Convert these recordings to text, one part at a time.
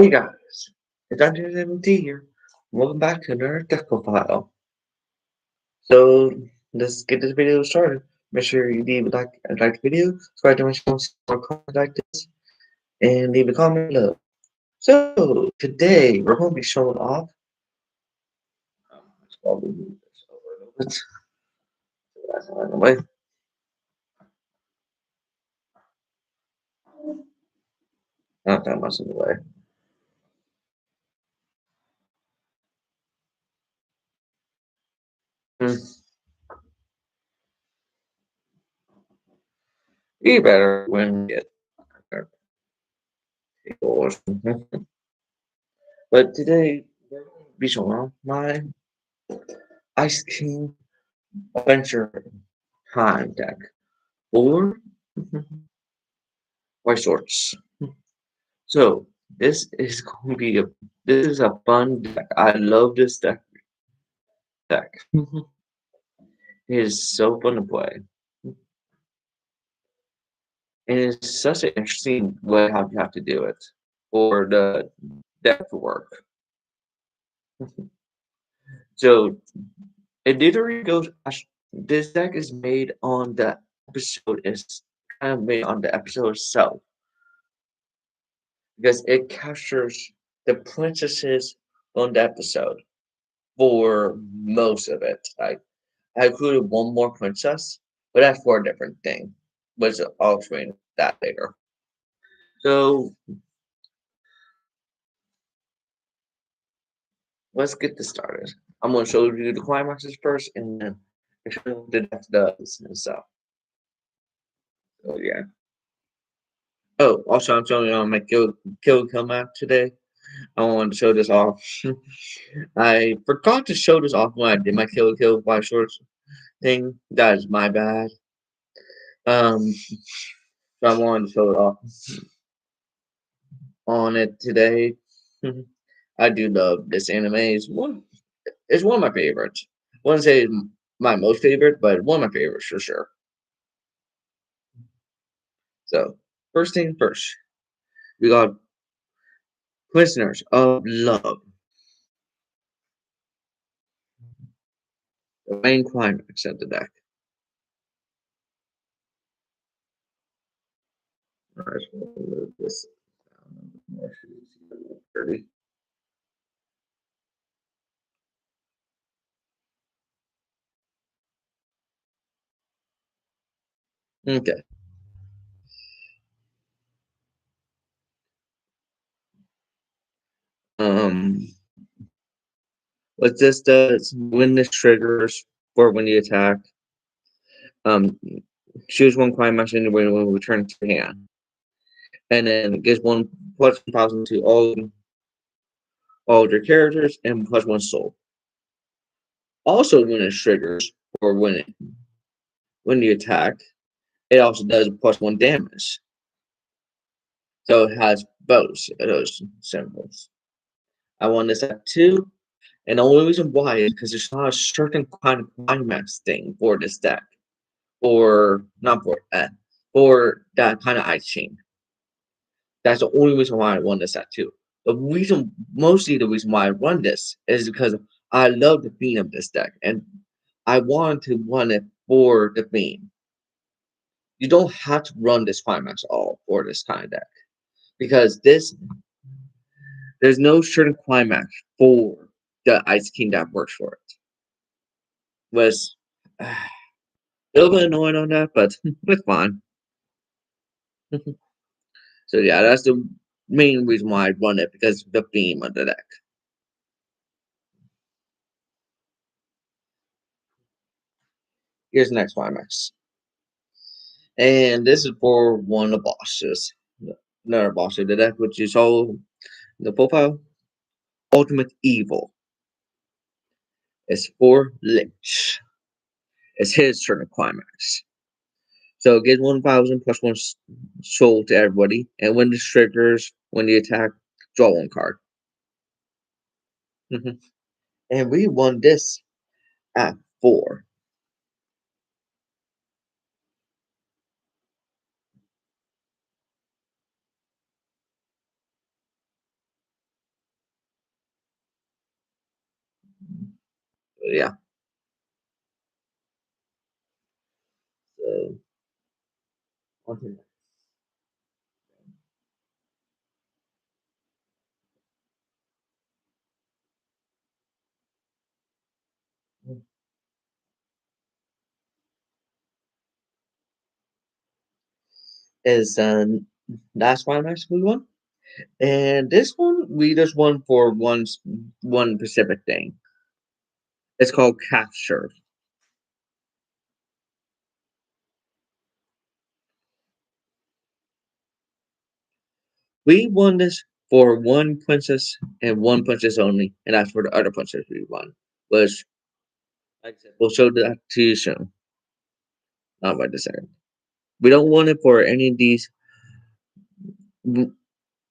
Hey guys, it's Dungeons MT here. Welcome back to another deck profile. So let's get this video started. Make sure you like the video, subscribe to my channel, see more content like this, and leave a comment below. So today we're going to be showing off. Let's probably move this over a little bit. So that's out of the way. Not that much in the way. Hmm. Be better when we get tables. But today we're going to be showing off my Ice King Adventure Time deck or Schwarz. So this is a fun deck. I love this deck. It is so fun to play. And it's such an interesting way how you have to do it for the deck to work. So it literally goes this deck is made on the episode is kind of made on the episode itself because it captures the princesses on the episode for most of it. Like I included one more princess, but that's for a different thing. But I'll explain that later. So let's get this started. I'm going to show you the climaxes first, and then show you what the deck does and stuff. So yeah. Oh, also I'm showing you on my kill map today. I wanted to show this off. I forgot to show this off when I did my kill by shorts thing. That is my bad. So I wanted to show it off on it today. I do love this anime. It's one of my favorites. I wouldn't say it's my most favorite, but one of my favorites for sure. So first thing first, we got Prisoners of Love, the main climax of the deck. Alright, so we'll move this down more so you see it a little pretty. Okay. Um, what this does when this triggers or when you attack, um, choose one climax anywhere and will return to hand. And then it gives one plus 1,000 to all of your characters and plus one soul. Also, when it triggers or when you attack, it also does plus one damage. So it has both of those symbols. I want this at 2, and the only reason why is because there's not a certain kind of climax thing for this deck, or not for that kind of ice chain. That's the only reason why I won this at 2. Mostly the reason why I run this is because I love the theme of this deck, and I wanted to run it for the theme. You don't have to run this climax all for this kind of deck because there's no certain climax for the Ice King that works for it. Was a little bit annoying on that, but it's fine. So yeah, that's the main reason why I run it because of the theme of the deck. Here's the next climax. And this is for one of the bosses. Another boss of the deck, which is all the profile. Ultimate Evil. It's for Lich. It's his turn of climax. So it gives 1,000 plus one soul to everybody. And when this triggers, when you attack, draw one card. And we won this at 4. Yeah. So on to next. Is last climax we won, and this one we just won for one specific thing. It's called capture. We won this for one princess and one princess only, and that's for the other princess we won. Which, like I said, we'll show that to you soon. Not right this second. We don't want it for any of these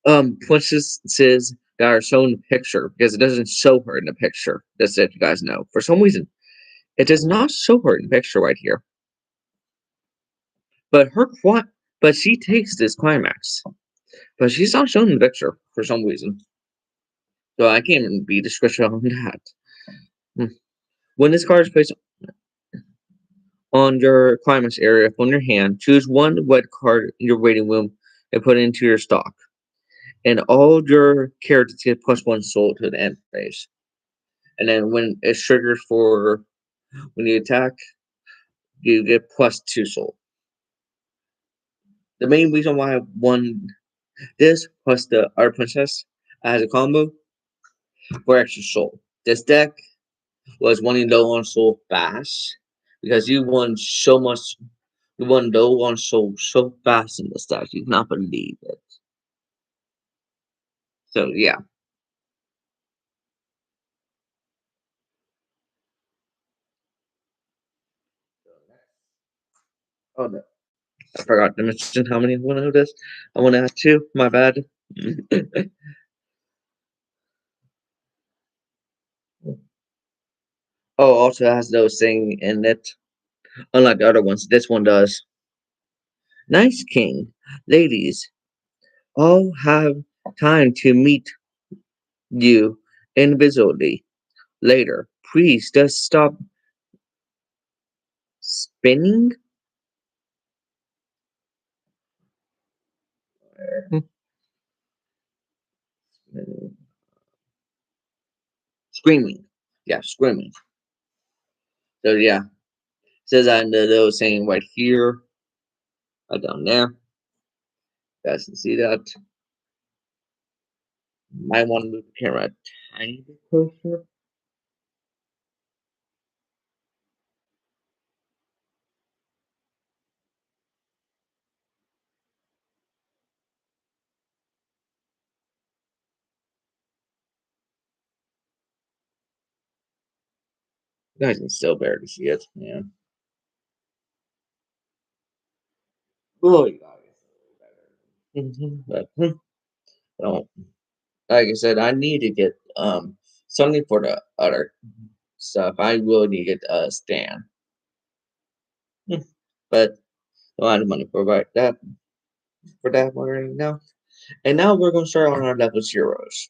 princesses that are shown in the picture because it doesn't show her in the picture. Just so you guys know. For some reason, it does not show her in the picture right here. But but she takes this climax. But she's not shown in the picture for some reason. So I can't even be description on that. Hmm. When this card is placed on your climax area on your hand, choose one wet card in your waiting room and put it into your stock. And all your characters get +1 soul to the end phase. And then when it triggers for when you attack, you get +2 soul. The main reason why I won this plus the Art Princess as a combo for extra soul. This deck was wanting low on soul fast because you won so much. You won low on soul so fast in this deck. You cannot believe it. So yeah. Oh no, I forgot to mention how many I want to do this. I want to add two. My bad. Oh, also has those thing in it. Unlike the other ones, this one does. Nice king, ladies, all have time to meet you individually later. Please just stop spinning. Screaming. Yeah, screaming. So yeah, says that in the little saying right here, right down there. You guys can see that. Might want to move the camera a tiny bit closer. You guys can still barely see it. Yeah. Oh, you guys. But so, like I said, I need to get something for the other stuff. I will need to get a stand. But a lot of money for that one right now. And now we're gonna start on our level zeros.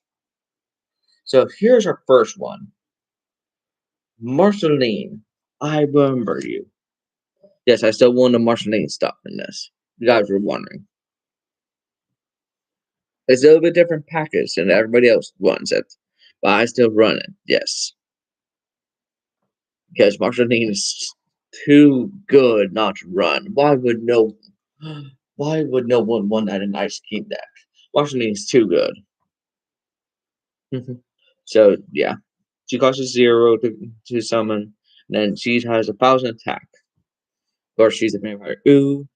So here's our first one. Marceline, I remember you. Yes, I still won the Marceline stuff in this. You guys were wondering. It's a little bit different package than everybody else runs it. But I still run it, yes. Because Marceline is too good not to run. Why would no one want that in Ice King deck? Marceline is too good. So yeah. She costs 0 to summon, and then she has 1,000 attack. Of course, she's a vampire. Ooh,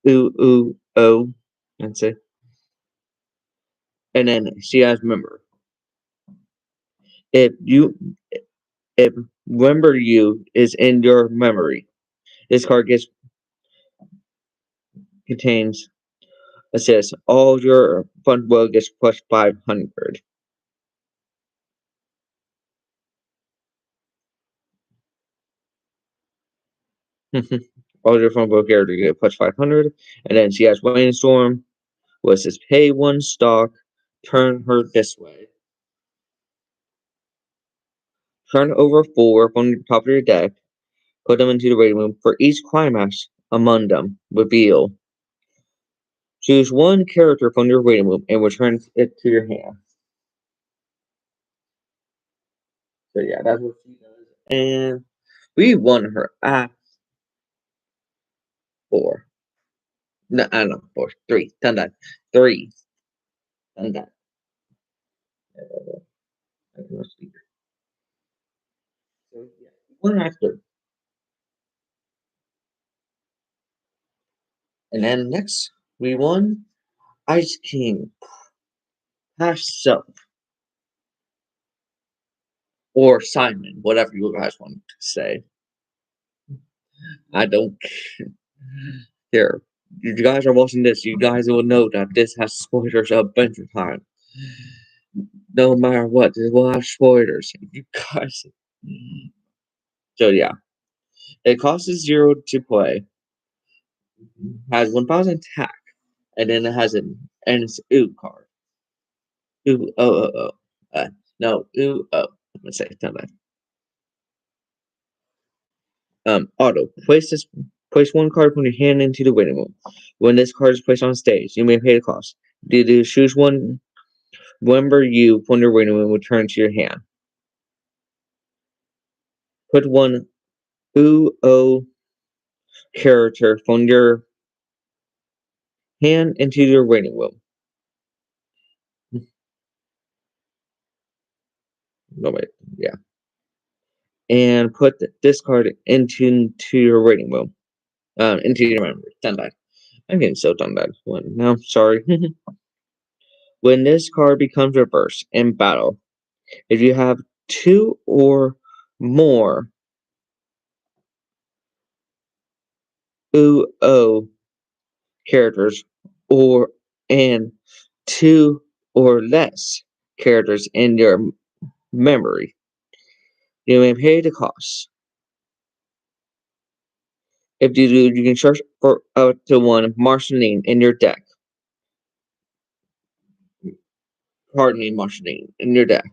ooh, ooh, oh. That's it. And then she has remember. If you if remember you is in your memory, this card contains assists. All your fun will gets plus 500. All your fun will character get plus 500. And then she has Rainstorm, was says pay one stock, turn her this way. Turn over 4 from the top of your deck. Put them into the waiting room. For each climax among them, reveal. Choose one character from your waiting room and return it to your hand. So yeah, that's what she does. And we won her at 4. No, I don't know, 4. 3. Done that. 3. Done that. I can speak. So yeah, one after. And then next, we won Ice King. Hash Self. Or Simon, whatever you guys want to say. I don't care. You guys are watching this, you guys will know that this has spoilers of Adventure Time. No matter what, this will have spoilers. You guys. So yeah, it costs 0 to play. Has 1,000 attack, and then it has and it's ooh card. Ooh no ooh oh. I'm gonna say time back. Auto. Place 1 card from your hand into the waiting room. When this card is placed on stage, you may pay the cost. You choose one member you from your waiting room return to your hand. Put 1 ooh character from your hand into your waiting room. No wait, yeah. And put this card into your waiting room. Into your memory. Done that. I'm getting so done that one. No, sorry. When this card becomes reversed in battle, if you have 2 or more ooh characters and 2 or less characters in your memory, you may pay the cost. If you do, you can search for up to 1 Martian name in your deck. Card name Martian name in your deck.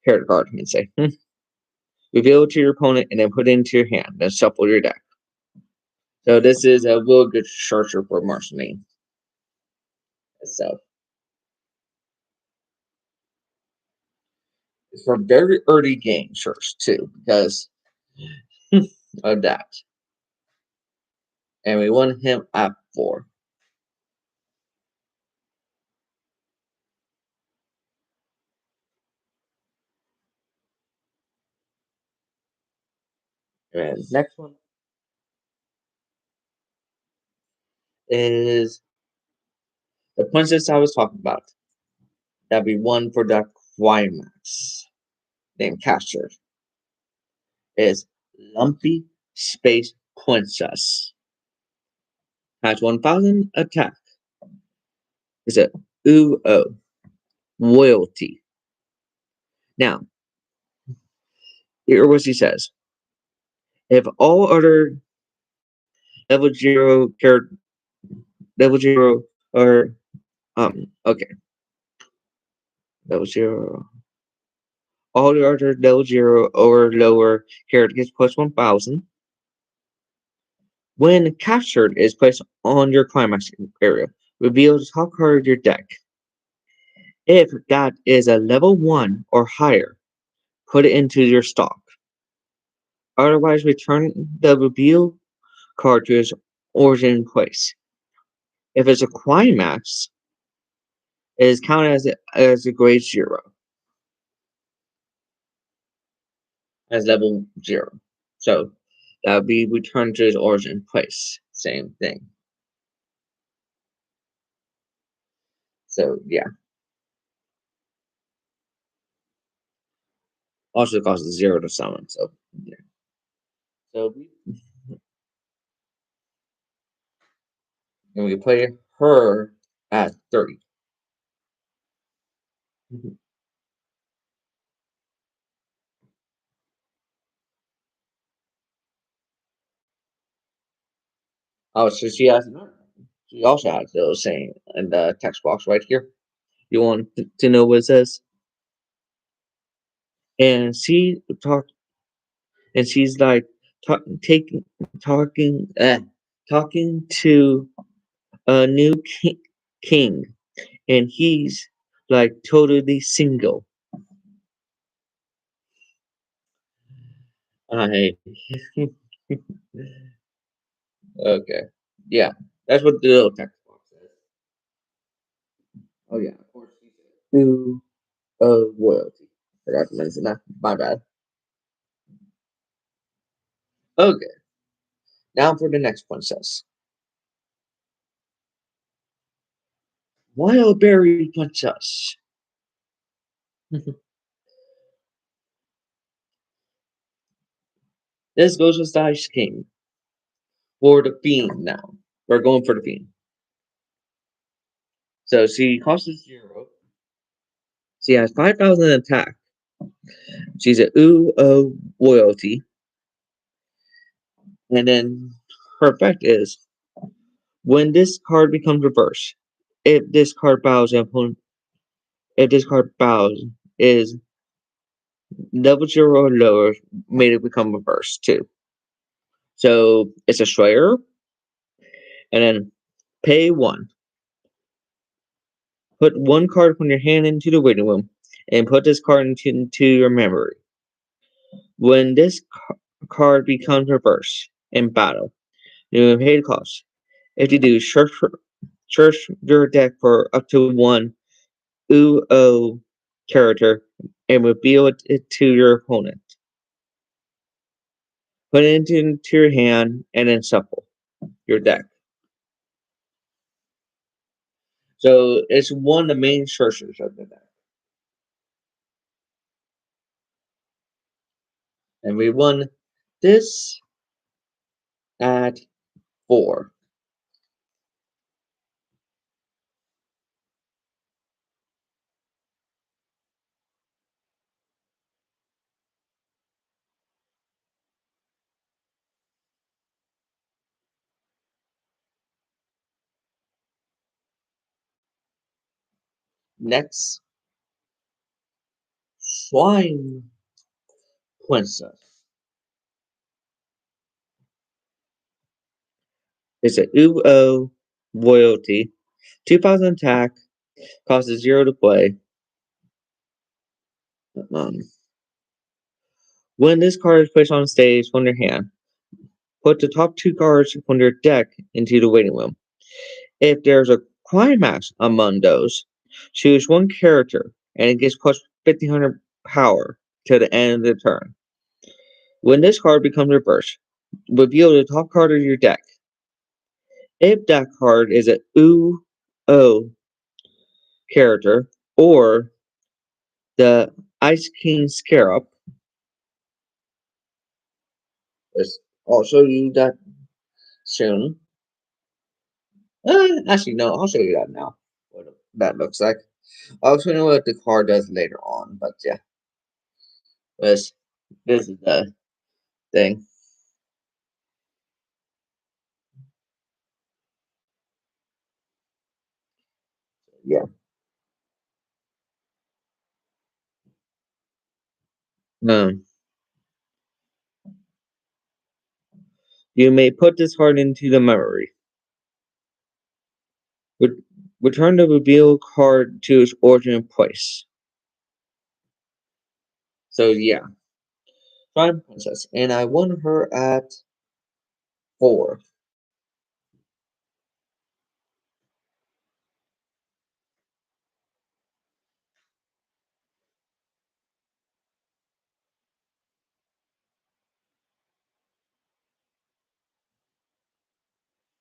Character card, you can say. Reveal it to your opponent and then put it into your hand. Then shuffle your deck. So this is a real good searcher for Martian name itself. It's a very early game search too, because of that. And we won him at 4. And next one is the princess I was talking about. That we won for the climax. Named Captured. Is Lumpy Space Princess. Has 1,000 attack. Is it ooh oh royalty. Now, here what she says. If all other level 0 character level 0 or okay. Level 0. All the other level 0 or lower character gets plus 1,000. When captured is placed on your climax area, reveal the top card of your deck. If that is a level 1 or higher, put it into your stock. Otherwise, return the reveal card to its origin place. If it's a climax, it is counted as a grade 0. As level 0. So that would be returned to its origin place. Same thing. So yeah. Also costs 0 to summon. So yeah. So we play her at 30. Oh, so she also has those saying in the text box right here. You want to know what it says? and she's like taking talking to a new king, and he's like totally single. I okay, yeah, that's what the little text box says. Oh yeah, of course he said. Who of royalty? Forgot to mention that. My bad. Okay, now for the next princess. Wildberry princess. This goes with the Ice King or the Fiend now. We're going for the Fiend. So she costs 0. She has 5,000 attack. She's a ooh oh loyalty. And then her effect is when this card becomes reversed, if this card bows if this card bows is level 0 or lower, made it become reversed too. So it's a Slayer, and then pay 1. Put 1 card from your hand into the waiting room, and put this card into your memory. When this card becomes reversed in battle, you pay the cost. If you do, search your deck for up to 1 UO character and reveal it to your opponent. Put it into your hand and then shuffle your deck. So it's one of the main searchers of the deck. And we won this at 4. Next, Swine Princess. It's a UO royalty, 2,000 attack, costs 0 to play. Um, when this card is placed on stage from your hand, put the top 2 cards from your deck into the waiting room. If there's a climax among those, choose 1 character and it gets plus 1,500 power to the end of the turn. When this card becomes reversed, reveal the top card of your deck. If that card is a UO character or the Ice King Scarab, I'll show you that soon. Actually, no, I'll show you that now. What that looks like. I'll show you what the card does later on, but yeah, this is the thing. Yeah. Um, you may put this card into the memory. Re- Return the reveal card to its origin place. So yeah, Fine Princess, and I won her at 4.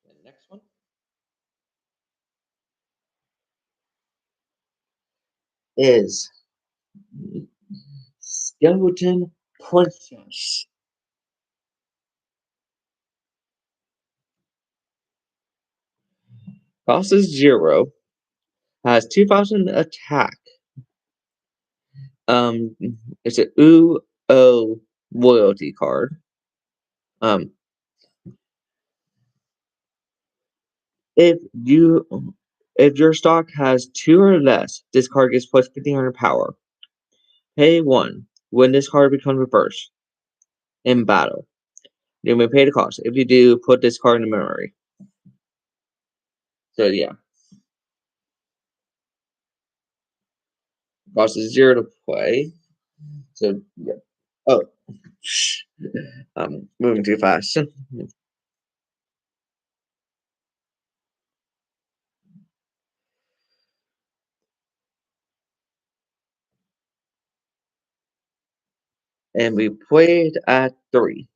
The next one is Skeleton Princess. Costs 0, has 2,000 attack. Um, it's a UO loyalty card. Um, if you if your stock has 2 or less, this card gets plus 1,500 power. Pay 1. when this card becomes reversed in battle, you may pay the cost. If you do, put this card in the memory. So yeah, cost is 0 to play. So yeah. Oh, I'm moving too fast. And we played at 3.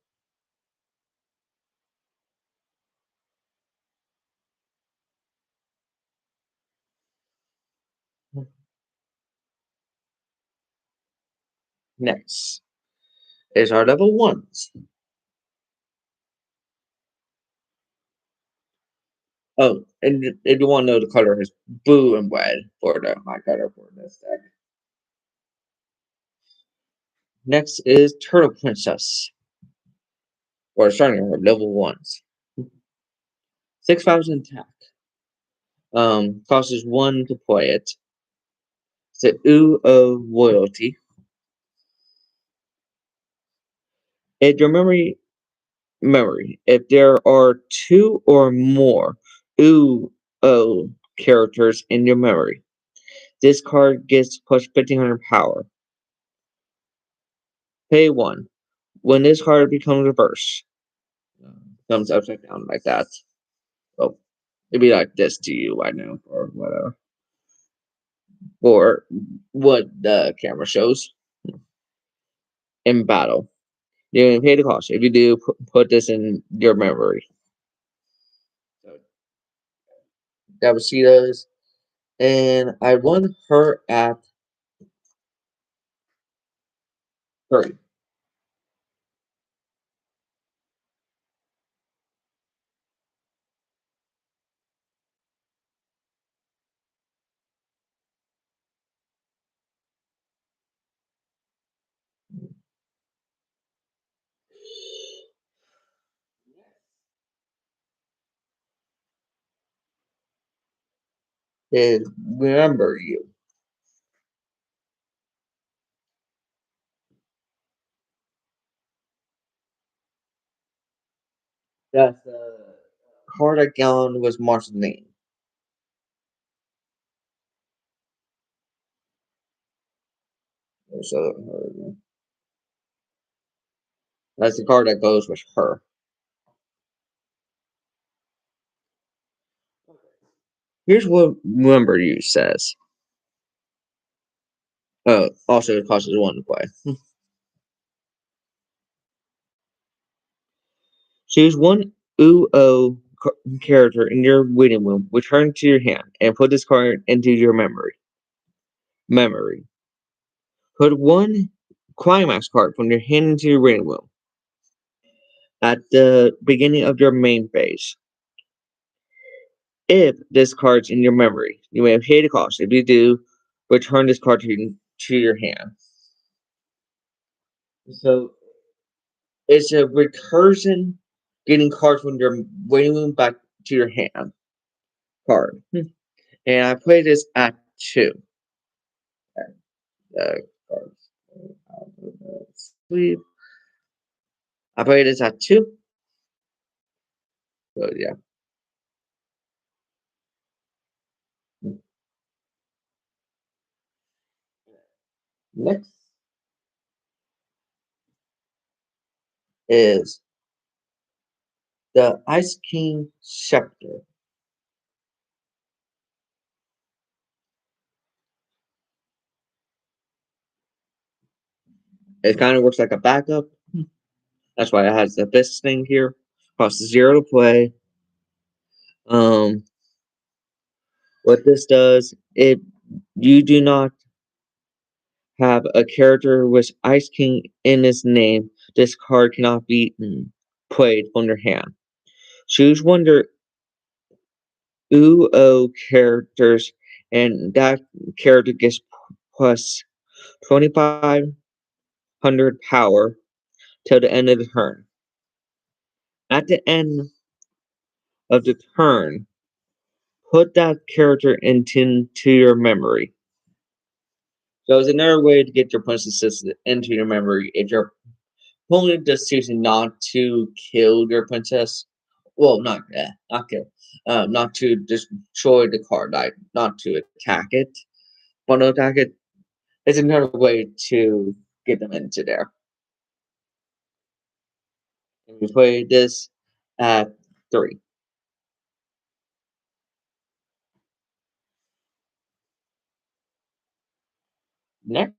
Next is our level 1s. Oh, and if you want to know, the color is blue and red for my color for this deck. Next is Turtle Princess, or starting with level 1s. 6,000 attack. Costs 1 to play it. It's the Ooh of Loyalty. If your memory, if there are 2 or more Ooh oh characters in your memory, this card gets plus 1,500 power. Pay 1. When this card becomes reversed, comes upside down like that. Oh, it'd be like this to you right now, or whatever. Or what the camera shows in battle. You're going to pay the cost. If you do, put this in your memory. So that was she does. And I won her at 30. And remember you. That the card I got was Marsh's name. So that's the card that goes with her. Here's what remember you says. Also it costs 1 to play. Choose one UO character in your waiting room, return to your hand, and put this card into your memory. Put 1 climax card from your hand into your waiting room at the beginning of your main phase. If this card's in your memory, you may pay the cost. If you do, return this card to your hand. So it's a recursion getting cards from your waiting room back to your hand card. And I play this at 2. Cards. Sleeve. I play this at 2. So yeah. Next is the Ice King Scepter. It kind of works like a backup. That's why it has the best thing here. Costs 0 to play. What this does, if you do not have a character with Ice King in its name, this card cannot be played on your hand. Choose one of your UO characters, and that character gets plus 2,500 power till the end of the turn. At the end of the turn, put that character into your memory. So it's another way to get your princesses into your memory if your opponent just choosing not to kill your princess. Well, not kill. Not to destroy the card, like not to attack it, but no attack it. It's another way to get them into there. And we play this at 3. Next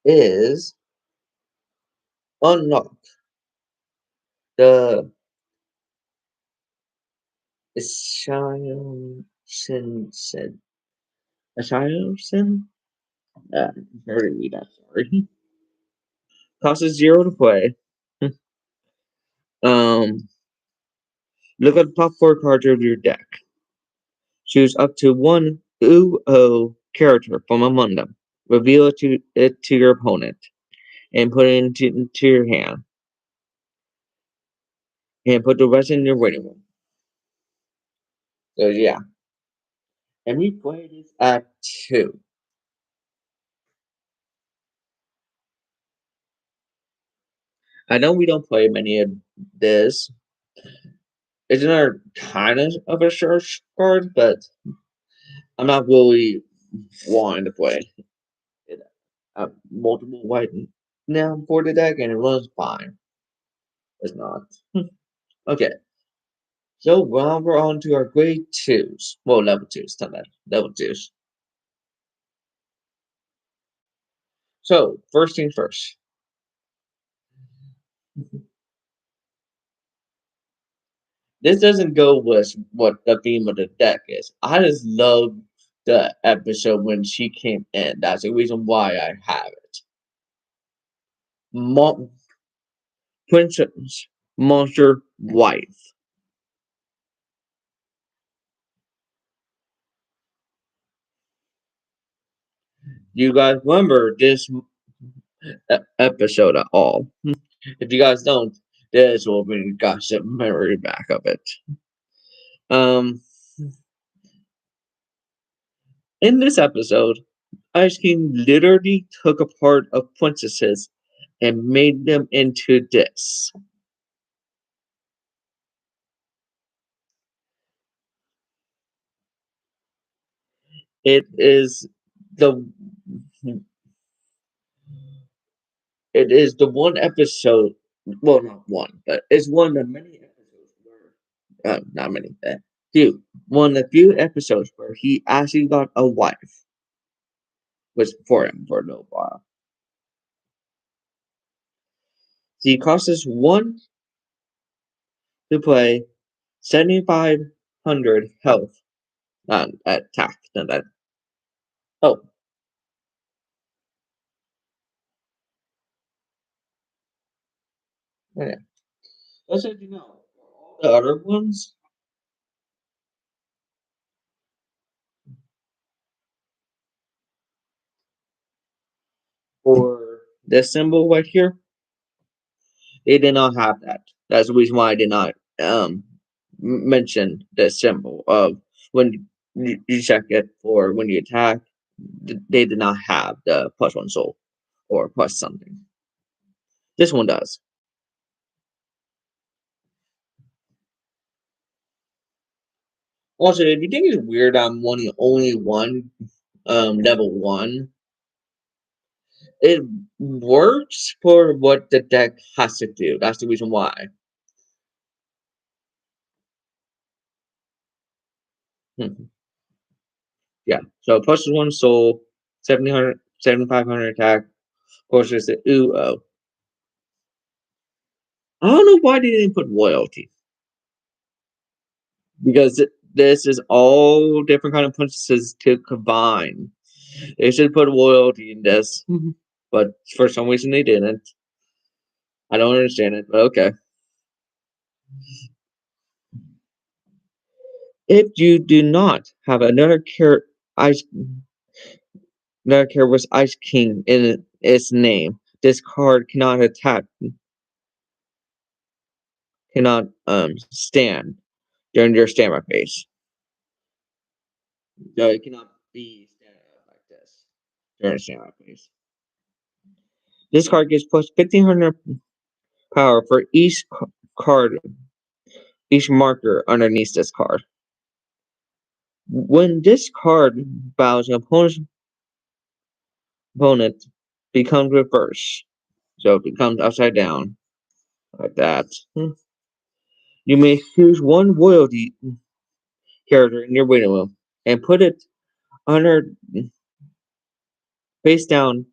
is unlock the Asylum Sin. Asylum Sin? Heard of me that, sorry. Costs 0 to play. um, Look at the top 4 cards of your deck. Choose up to one UO character from among them. Reveal it to your opponent and put it into your hand. And put the rest in your waiting room. So yeah. And we play this at 2. I know we don't play many of this. It's another kind of a search card, but I'm not really wanting to play it. Multiple white now for the deck, and it runs fine. It's not. Okay, so now we're on to our grade 2s. Well, level 2s, not that. Level 2s. So, first things first. This doesn't go with what the theme of the deck is. I just love the episode when she came in. That's the reason why I have it. Princess Monster Wife. You guys remember this episode at all? If you guys don't, this will bring you guys some memory back of it. Um, in this episode, Ice King literally took a part of princesses and made them into this. It is the it is the one episode. Well, not one, but it's one of the many episodes where not many, few one of the few episodes where he actually got a wife was for him for a little while. He costs us 1 to play, 7,500 health, attack. Not that. Oh, yeah. That's what you know. The other ones for this symbol right here, they did not have that. That's the reason why I did not mention the symbol of when you check it for when you attack. They did not have the +1 soul or plus something. This one does. Also, if you think it's weird, I'm only one level 1. It works for what the deck has to do. That's the reason why. Hmm. Yeah. So +1 soul, 700, 7,500 attack. Of course, there's the UO. I don't know why they didn't put loyalty. Because this is all different kind of princesses to combine. They should put loyalty in this. But for some reason they didn't. I don't understand it, but okay. If you do not have ice another character with Ice King in its name, this card cannot stand during your standby phase. So it cannot be standing up like this. During standby phase. This card gets plus 1500 power for each card, each marker underneath this card. When this card bows, an opponent becomes reversed. So it becomes upside down. Like that. You may choose one royalty character in your waiting room and put it under face down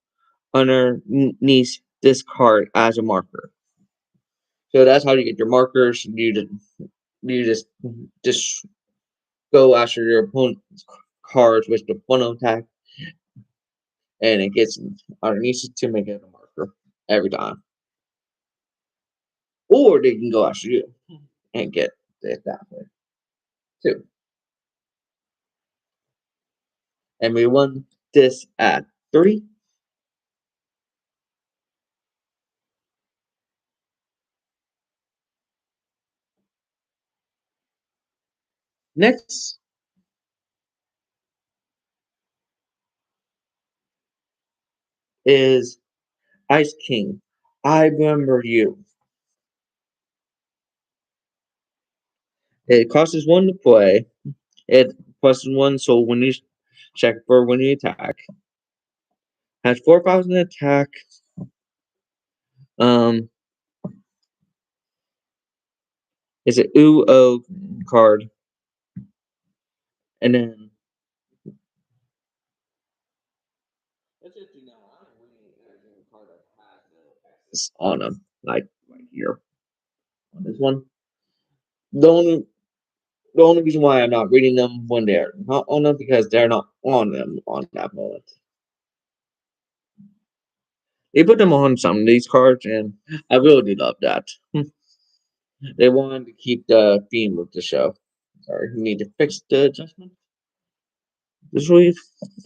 underneath this card as a marker. So that's how you get your markers. You just go after your opponent's cards with the one attack, and it gets underneath it to make it a marker every time. Or they can go after you and get it that way too. And we won this at 3. Next is Ice King. I remember you. It costs 1 to play. It plus 1, so when you check for when you attack. Has 4,000 attack. It's an UO card. And then let's just do now. I don't really a card that has this on them, like right here on this one. The only the only reason why I'm not reading them when they're not on them because they're not on them on that moment. They put them on some of these cards, and I really love that. They wanted to keep the theme of the show. Sorry, you need to fix the adjustment. This week?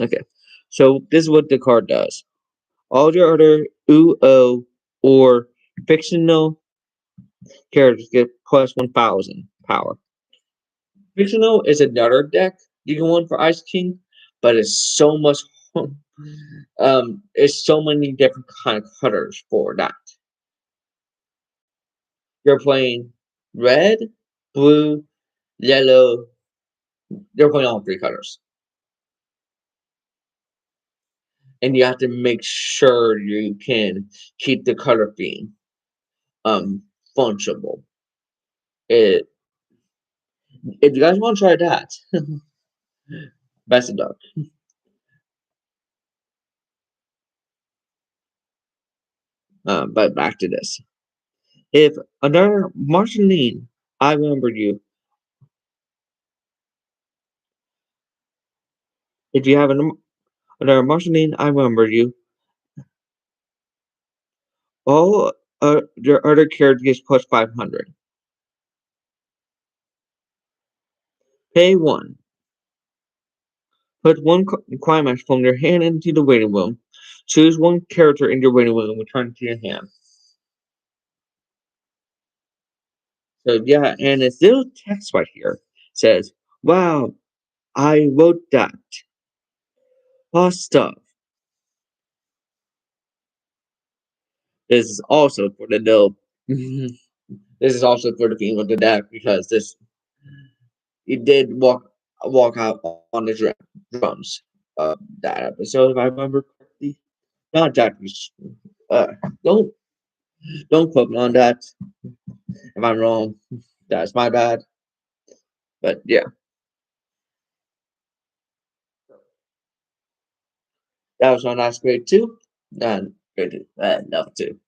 Okay. So this is what the card does. All your other UO or fictional characters get plus 1,000 power. Fictional is another deck you can win for Ice King, but it's so much. It's so many different kind of colors for that. You're playing red, blue, yellow. You're playing all 3 colors, and you have to make sure you can keep the color theme functional. It If you guys want to try that, best of luck. But back to this. If another Marceline, I remember you. If you have another Marceline, I remember you. All your other characters gets plus 500. Pay 1. Put 1 climax from your hand into the waiting room. Choose 1 character in your waiting room and return it to your hand. So yeah, and this little text right here says, "Wow, I wrote that. Lost stuff." This is also for the little. This is also for the theme of the deck because this he did walk out on the drums. That episode, if I remember correctly. Not exactly. Uh, don't don't quote me on that. If I'm wrong, that's my bad. But yeah, that was my last grade 2. And grade level 2.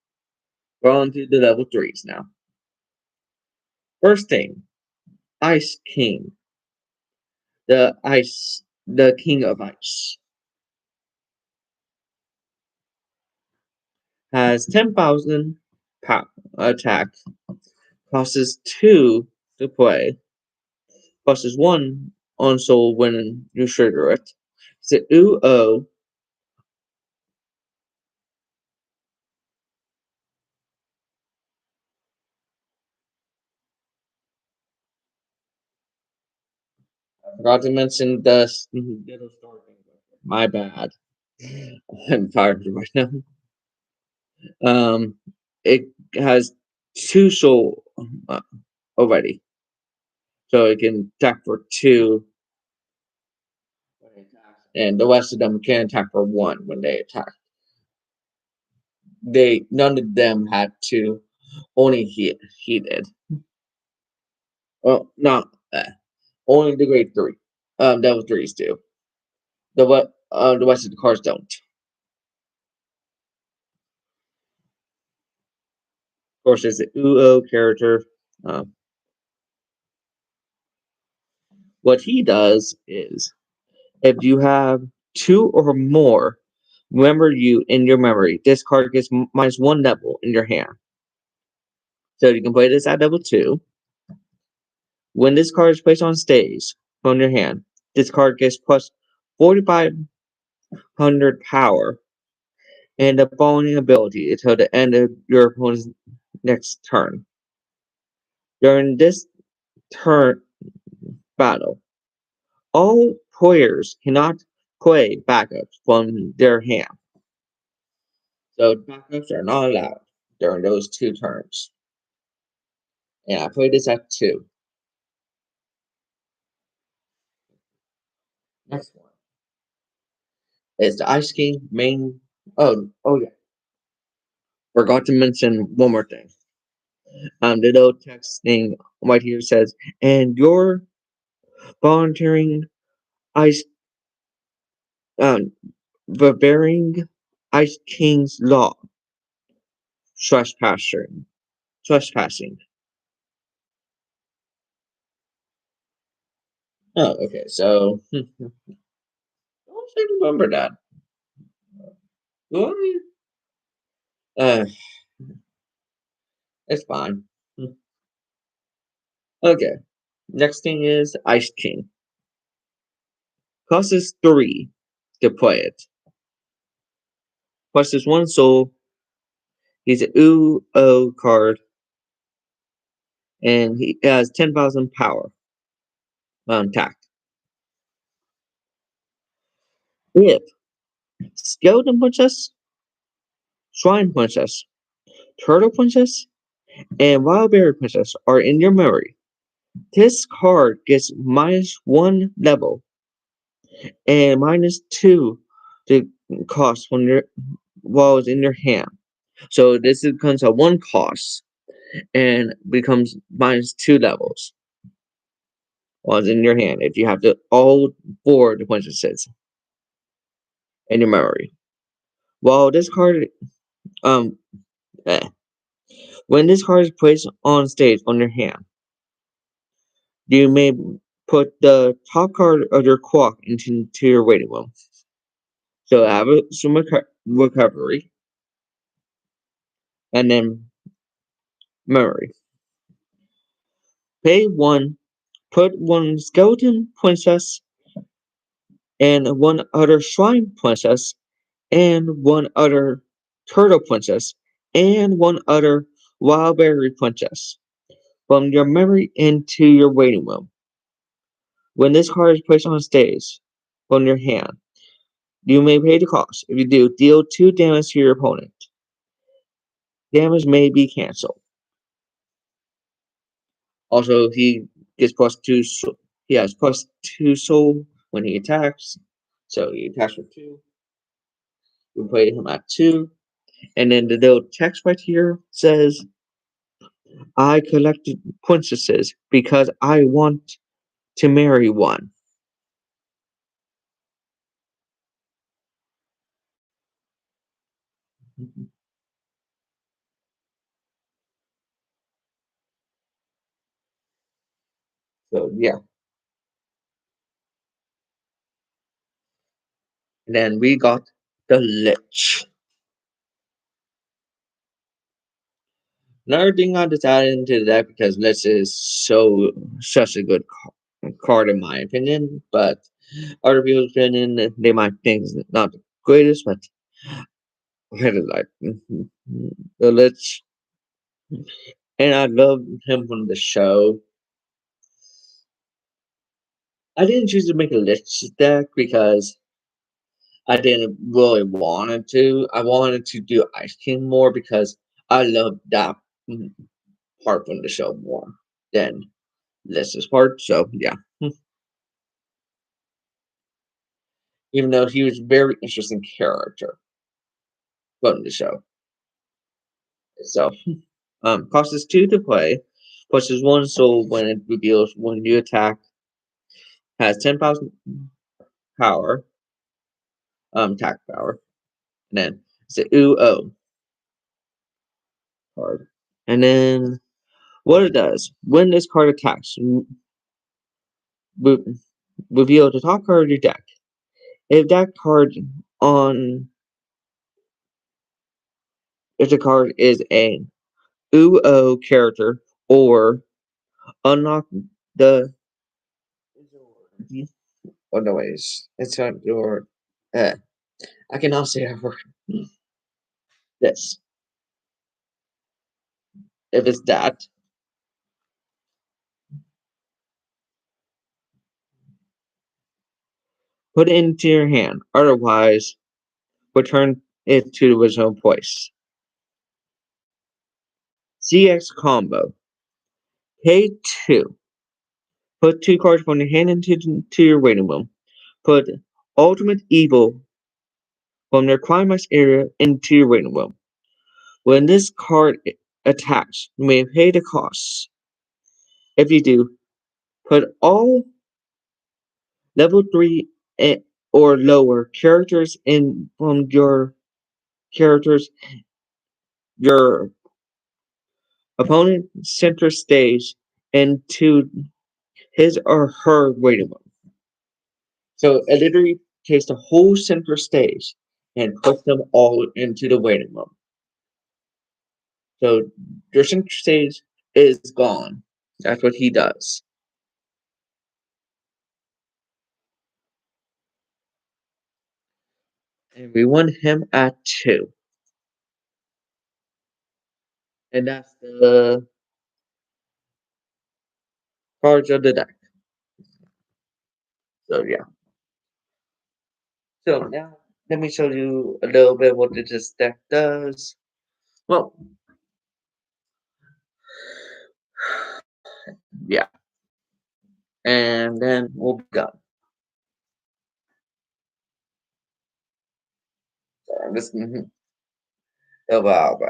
We're on to the level 3s now. First thing, Ice King. The King of Ice. Has 10,000 attack. Costs 2 to play. Costs 1 on soul when you trigger it. It's a UO. I forgot to mention the little story thing my bad. I'm tired right now. Um, it has two soul uh, already, so it can attack for two when it attacks, and the rest of them can attack for one when they attack. They none of them had to. Only he did. Well, not only the grade three. Level threes do. The rest of the cards don't. Of course, there's the Uo character. Um, what he does is, if you have two or more, remember you in your memory. This card gets minus one level in your hand. So you can play this at level two. When this card is placed on stage from your hand, this card gets plus 4,500 power and the following ability until the end of your opponent's next turn. During this turn battle, all players cannot play backups from their hand. So backups are not allowed during those two turns. And I played this at two. Next one is the Ice King main. Oh yeah. Forgot to mention one more thing. The little text thing right here says, and your volunteering ice um Bavarian Ice King's law trespassing. Trespassing. Oh, okay. So I don't remember that. Do I? It's fine. Okay. Next thing is Ice King. Costs 3 to play it. Plus one soul. He's an UO card. And he has 10,000 power. Attack. If Skeleton Princess, Shrine Princess, Turtle Princess, and Wild Berry Princess are in your memory, this card gets minus one level and minus two to cost when your while it's in your hand. So this becomes a one cost and becomes minus two levels while it's in your hand if you have all four the princesses in your memory. While this card um eh, when this card is placed on stage on your hand, you may put the top card of your clock into your waiting room. So have some recovery and then memory. Pay one, put one skeleton princess and one other shrine princess and one other turtle princess and one other wild berry princess from your memory into your waiting room. When this card is placed on stage from your hand, you may pay the cost. If you do, deal 2 damage to your opponent. Damage may be cancelled. Also, he gets plus 2. He has plus 2 soul when he attacks. So he attacks with 2. You play him at 2. And then the little text right here says, I collected princesses because I want to marry one. So yeah. And then we got the Lich. Another thing I just added into the deck because Lich is such a good card in my opinion, but other people's opinion they might think it's not the greatest, but I really like the Lich, and I love him from the show. I didn't choose to make a Lich deck because I didn't really wanted to. I wanted to do Ice King more because I love that mm, part from the show more than this part. So yeah, even though he was a very interesting character from the show itself. Costs us 2 to play, pushes 1 soul when it reveals when you attack, has 10,000 power, attack power, and then it's a UO card. And then what it does, when this card attacks, re- reveal the top card of your deck. If that card on if the card is a UO character or unlock the oh no it's not your uh, I cannot say that word. This. If it's that, put it into your hand. Otherwise, return it to the original place. CX combo. Pay 2. Put 2 cards from your hand into your waiting room. Put Ultimate Evil from their climax area into your waiting room. When this card attacks, you may pay the costs. If you do, put all level 3 or lower characters in from characters your opponent center stage into his or her waiting room. So it literally takes the whole center stage and puts them all into the waiting room. So your center stage is gone. That's what he does. And we want him at 2. And that's the cards of the deck. So yeah. So now let me show you a little bit what this deck does. Well, yeah. And then we'll be done. So I'm just about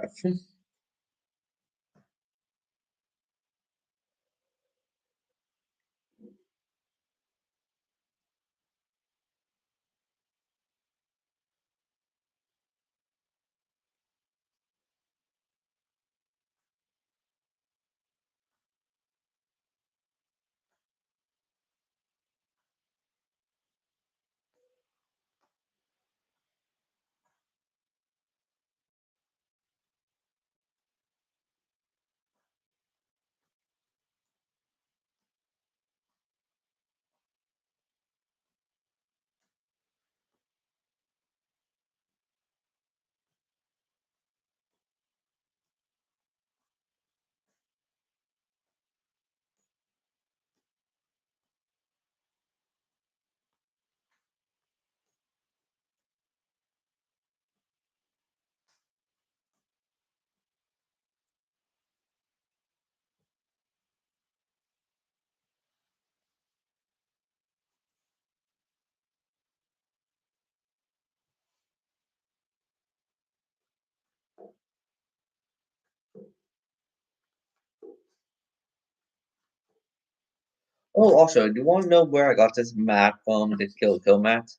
Oh, also, do you want to know where I got this mat from? This kill mat?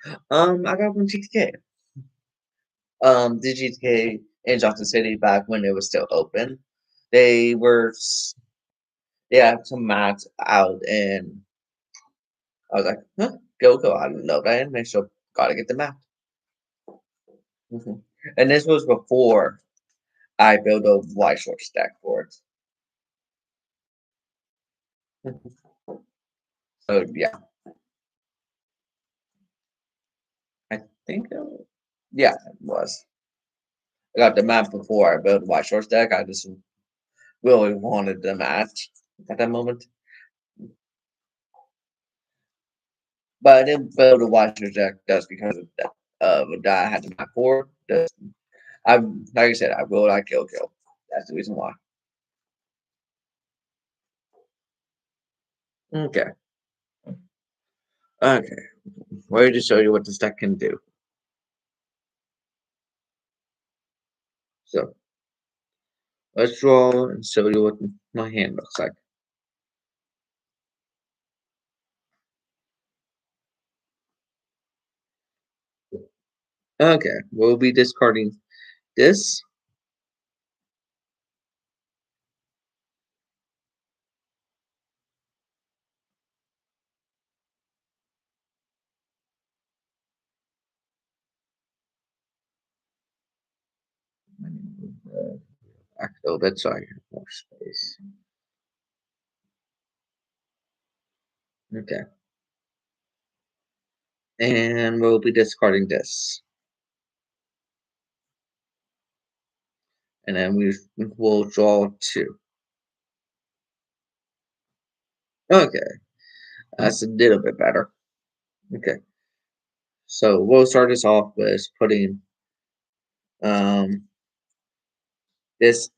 I got it from GTK. The GTK in Johnson City back when it was still open. They were they had some mats out, and I was like, huh, go! I don't know that anime, so gotta get the mat. And this was before I built a Weiss Schwarz deck for it. So yeah, I think yeah, it was. I got the map before I built the Weiss Schwarz deck. I just really wanted the match at that moment. But I didn't build a Weiss Schwarz deck just because of that. that I had to map for. I like I said, I will not kill. That's the reason why. Okay. Okay. Ready to show you what this deck can do. So let's draw and show you what my hand looks like. Okay, we'll be discarding this. I need to move back a little bit so I have more space. Okay. And we'll be discarding this. And then will draw two. Okay, that's a little bit better. Okay, so we'll start this off with putting um, this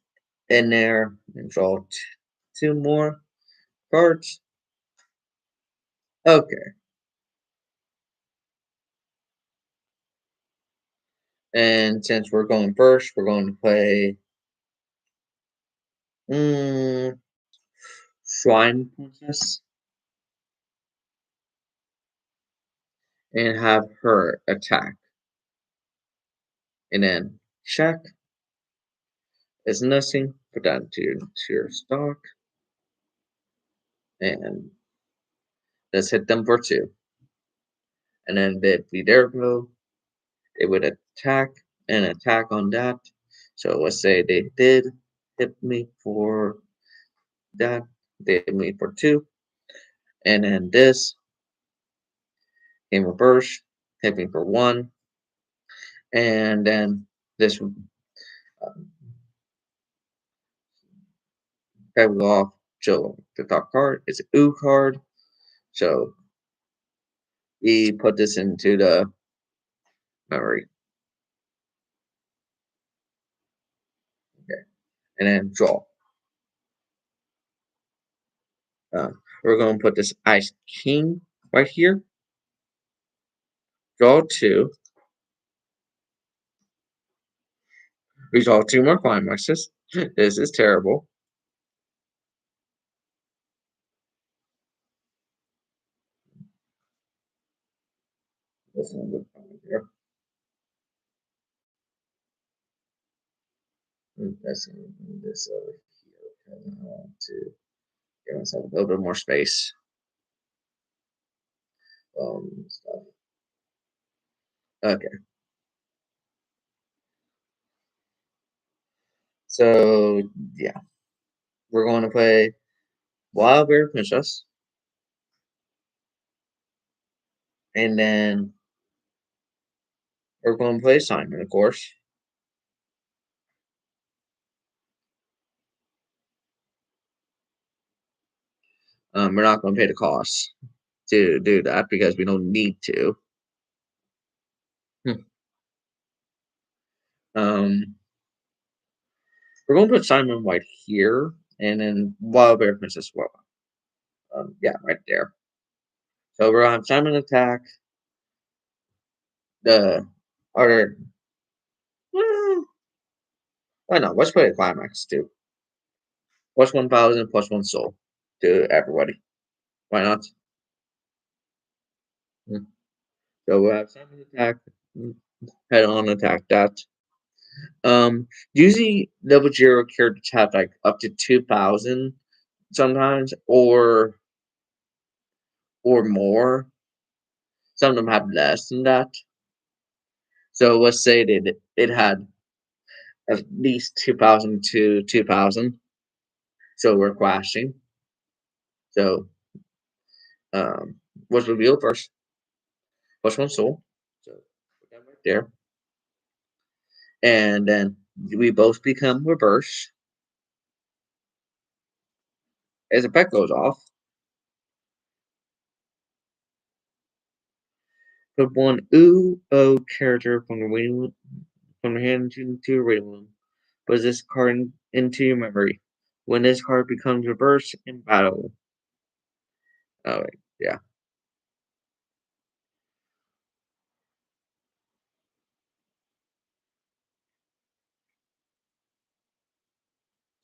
in there and draw two more cards. Okay, and since we're going first, we're going to play mm, Shrine Princess and have her attack. And then check is nothing. Put that into your stock. And let's hit them for two. And then if we there go, it would attack on that. So let's say they did hit me for that. They hit me for two. And then this came reverse, hit me for one. And then this pebble off. So the top card is a ooh card. So we put this into the memory. Okay. And then draw. We're going to put this Ice King right here. Draw two. We draw two more climaxes. This is terrible. This one would come here. That's going to move this over here because I want to give myself a little bit more space. Stuff. Okay. So yeah, we're going to play Wild Bear Princess, and then we're going to play Simon, of course. We're not going to pay the cost to do that because we don't need to. Hmm. Um, we're going to put Simon White here, and then Wild Bear Princess. Well, yeah, right there. So we're on Simon attack. The other. Why not? Let's play a climax too. Plus 1,000, plus one soul to everybody. Why not? Hmm. So we'll have Simon attack. Head on attack that. Usually level zero characters have like up to 2,000 sometimes, or more. Some of them have less than that. So let's say that it had at least 2,000 to 2,000. So we're crashing. So what's revealed first? Plus one soul. So put that right there. And then we both become reverse. As effect goes off, Put one UO character from your hand into your waiting room. Put this card into your memory. When this card becomes reversed in battle. Oh, wait, yeah.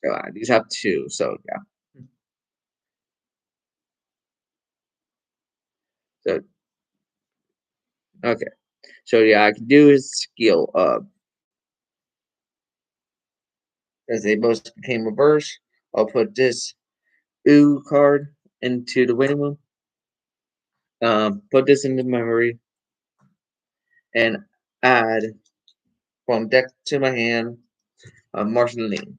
So these have two, so yeah. So okay. So yeah, I can do his skill as they both became reversed. I'll put this ooh card into the waiting room. Put this into memory and add from deck to my hand Martian Lean.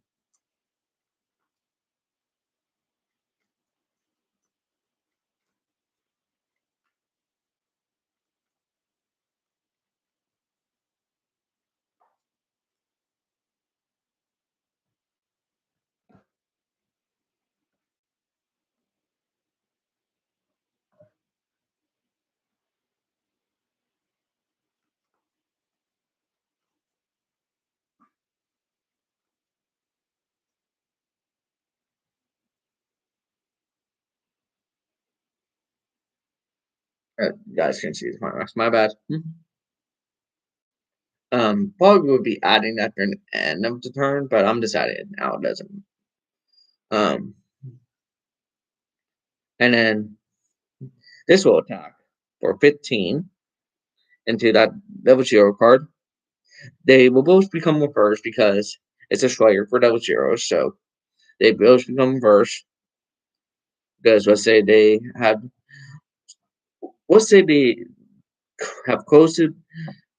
You guys can see the marks. My bad. Probably would be adding that during the end of the turn, but I'm just adding it now. It doesn't. Um, and then this will attack for 15 into that double zero card. They will both become reversed because it's a Schwager for double zeros, so they both become reversed. Because let's say they have close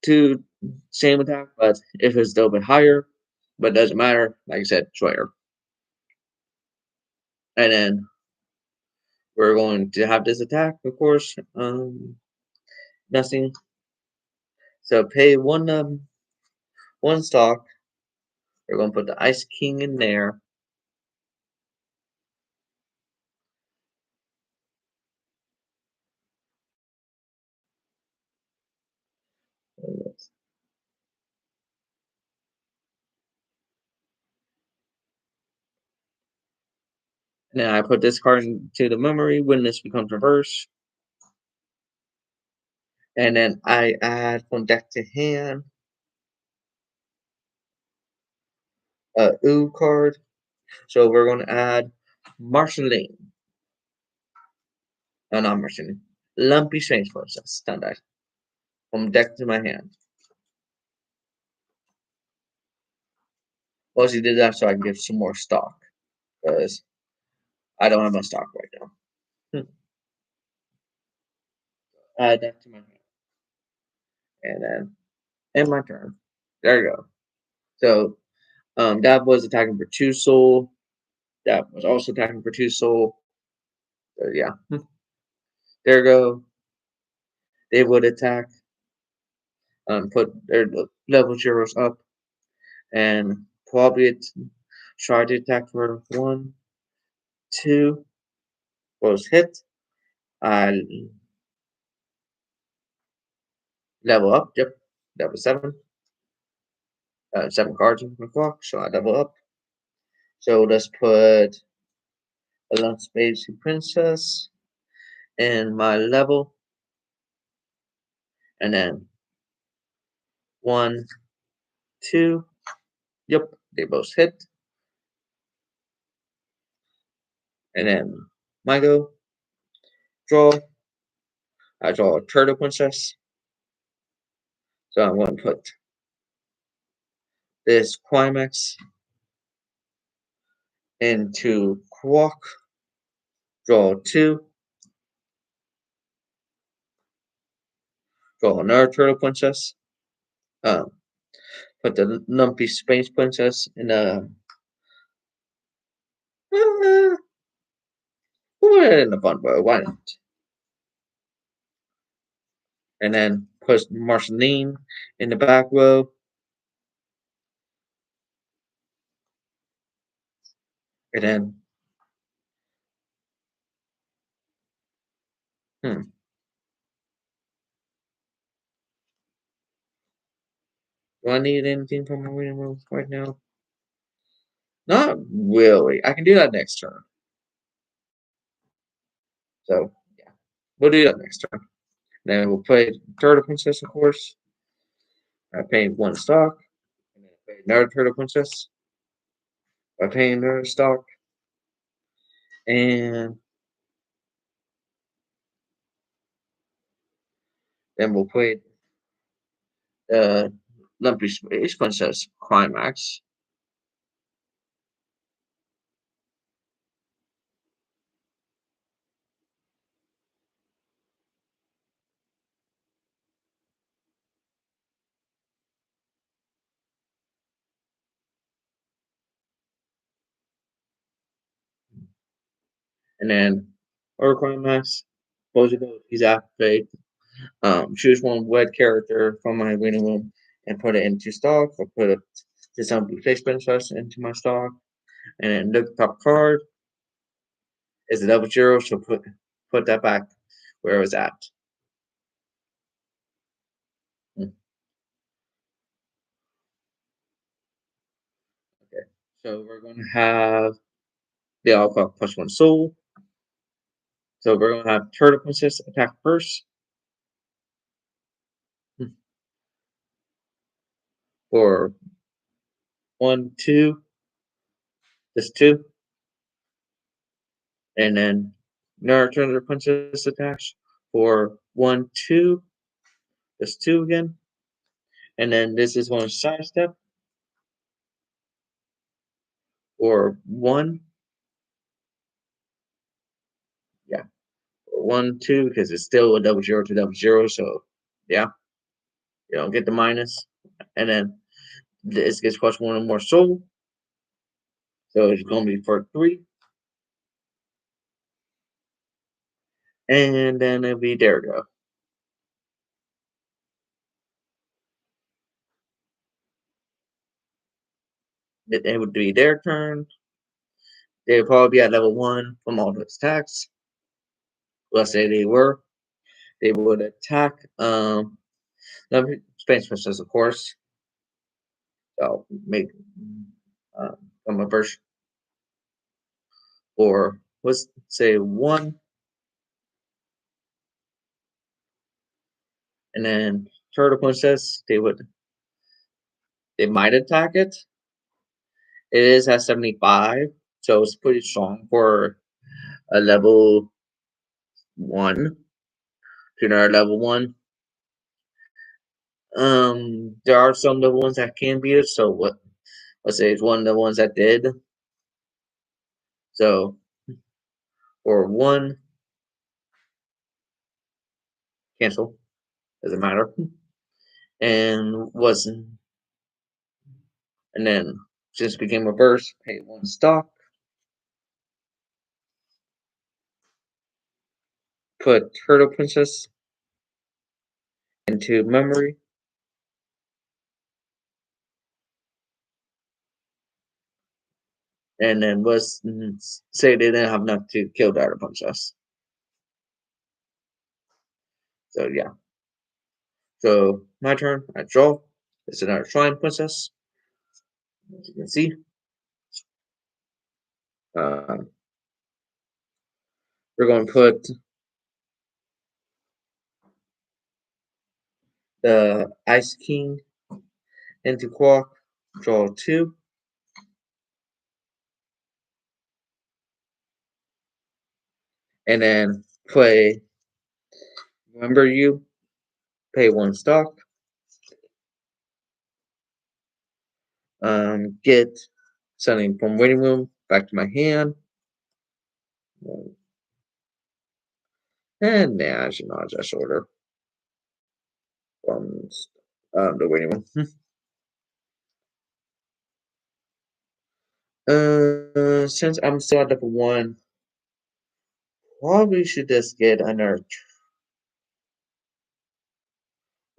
to same attack, but if it's a little bit higher, but doesn't matter. Like I said, Schwager. And then we're going to have this attack, of course. Nothing. So pay one stock. We're going to put the Ice King in there. And then I put this card into the memory when this becomes reverse. And then I add from deck to hand a ooh card. So we're going to add Marceline. No, not Marceline. Lumpy Strange Process. Standard. From deck to my hand. Well, she did that so I can give some more stock. Because I don't have my stock right now. Add that to my hand. And then end my turn. There you go. So that was attacking for 2 soul. That was also attacking for 2 soul. So yeah. There you go. They would attack. Put their level zeros up. And probably try to attack for 1, 2. Was hit. I level up. Yep. Level 7. 7 cards in the clock. So I level up. So let's put a Lone Space Princess in my level. And then 1, 2. Yep, they both hit. And then my go. Draw. I draw a Turtle Princess. So I'm going to put this Climax into Quark. Draw 2. Draw another Turtle Princess. Put the Lumpy Space Princess in a. Put it in the front row. Why not? And then put Marceline in the back row. And then. Do I need anything from my waiting room right now? Not really. I can do that next turn. So yeah, we'll do that next turn. Then we'll play Turtle Princess, of course. I pay one stock. And then I pay another Turtle Princess. I pay another stock. And then we'll play Lumpy Space Princess Climax. And then Order Climax. Close abilities activate. Choose one wed character from my waiting room and put it into stock. I'll put it to some Space Princess into my stock. And then look top card is a double zero, so put that back where it was at. Okay, so we're going to have the alpha plus one soul. So we're going to have Turtle Princess attack first for 1, 2, just 2, and then another Turtle Princess attacks for 1, 2, just 2 again, and then this is one sidestep or 1, yeah, 1, 2 because it's still a double zero to double zero, so yeah, you don't get the minus, and then this gets plus 1 or more soul, so it's going to be for 3. And then it'll be there go. It would be their turn. They would probably be at level 1 from all those attacks. Let's say they were. They would attack Space Princess, of course. So make from a version. Or let's say 1. And then Turtle Princess, they might attack it. It is at 75, so it's pretty strong for a level 1 to another level 1. There are some level ones that can beat it, so let's say it's one of the ones that did. So for 1, cancel, doesn't matter. And wasn't and then since it became reverse, pay 1 stock, put Turtle Princess into memory. And then was say they didn't have enough to kill Turtle Princess. So yeah. So my turn. I draw. It's another Shrine Princess. As you can see. Uh, we're going to put the Ice King into Quark. Draw 2. And then play Remember You. Pay 1 stock. Get something from waiting room back to my hand. And nah, I should not just order from the waiting room. Since I'm still at level 1, probably should just get another.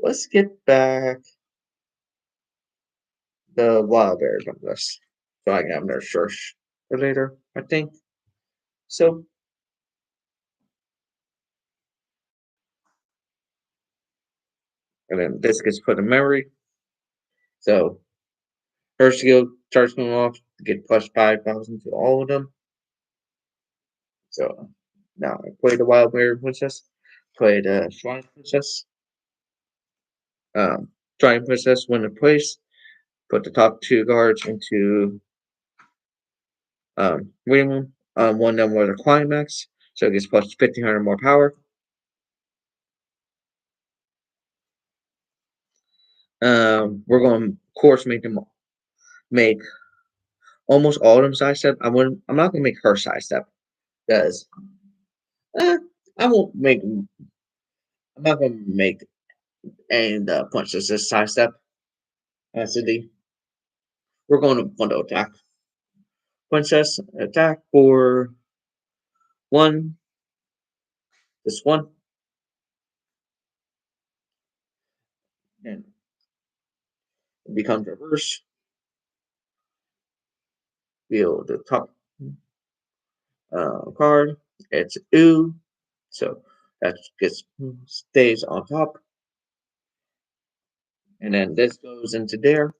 Let's get back the wild berry from this, so I can have another search for later. I think so. And then this gets put in memory. So her skill starts going off to get plus 5,000 to all of them. So now I played the Wild Berry Princess, played Schwarz Princess. Trying Princess win a place, put the top two guards into waiting room. One of them was a climax, so it gets plus 1,500 more power. We're going to, of course, make almost all of them sidestep. I'm not going to make her sidestep because I won't make. I'm not going to make any of the punches this sidestep. SD. We're going to Fundo attack. Princess attack for one. This one. And it becomes reverse. Feel the top card. It's ooh. So that gets stays on top. And then this goes into there.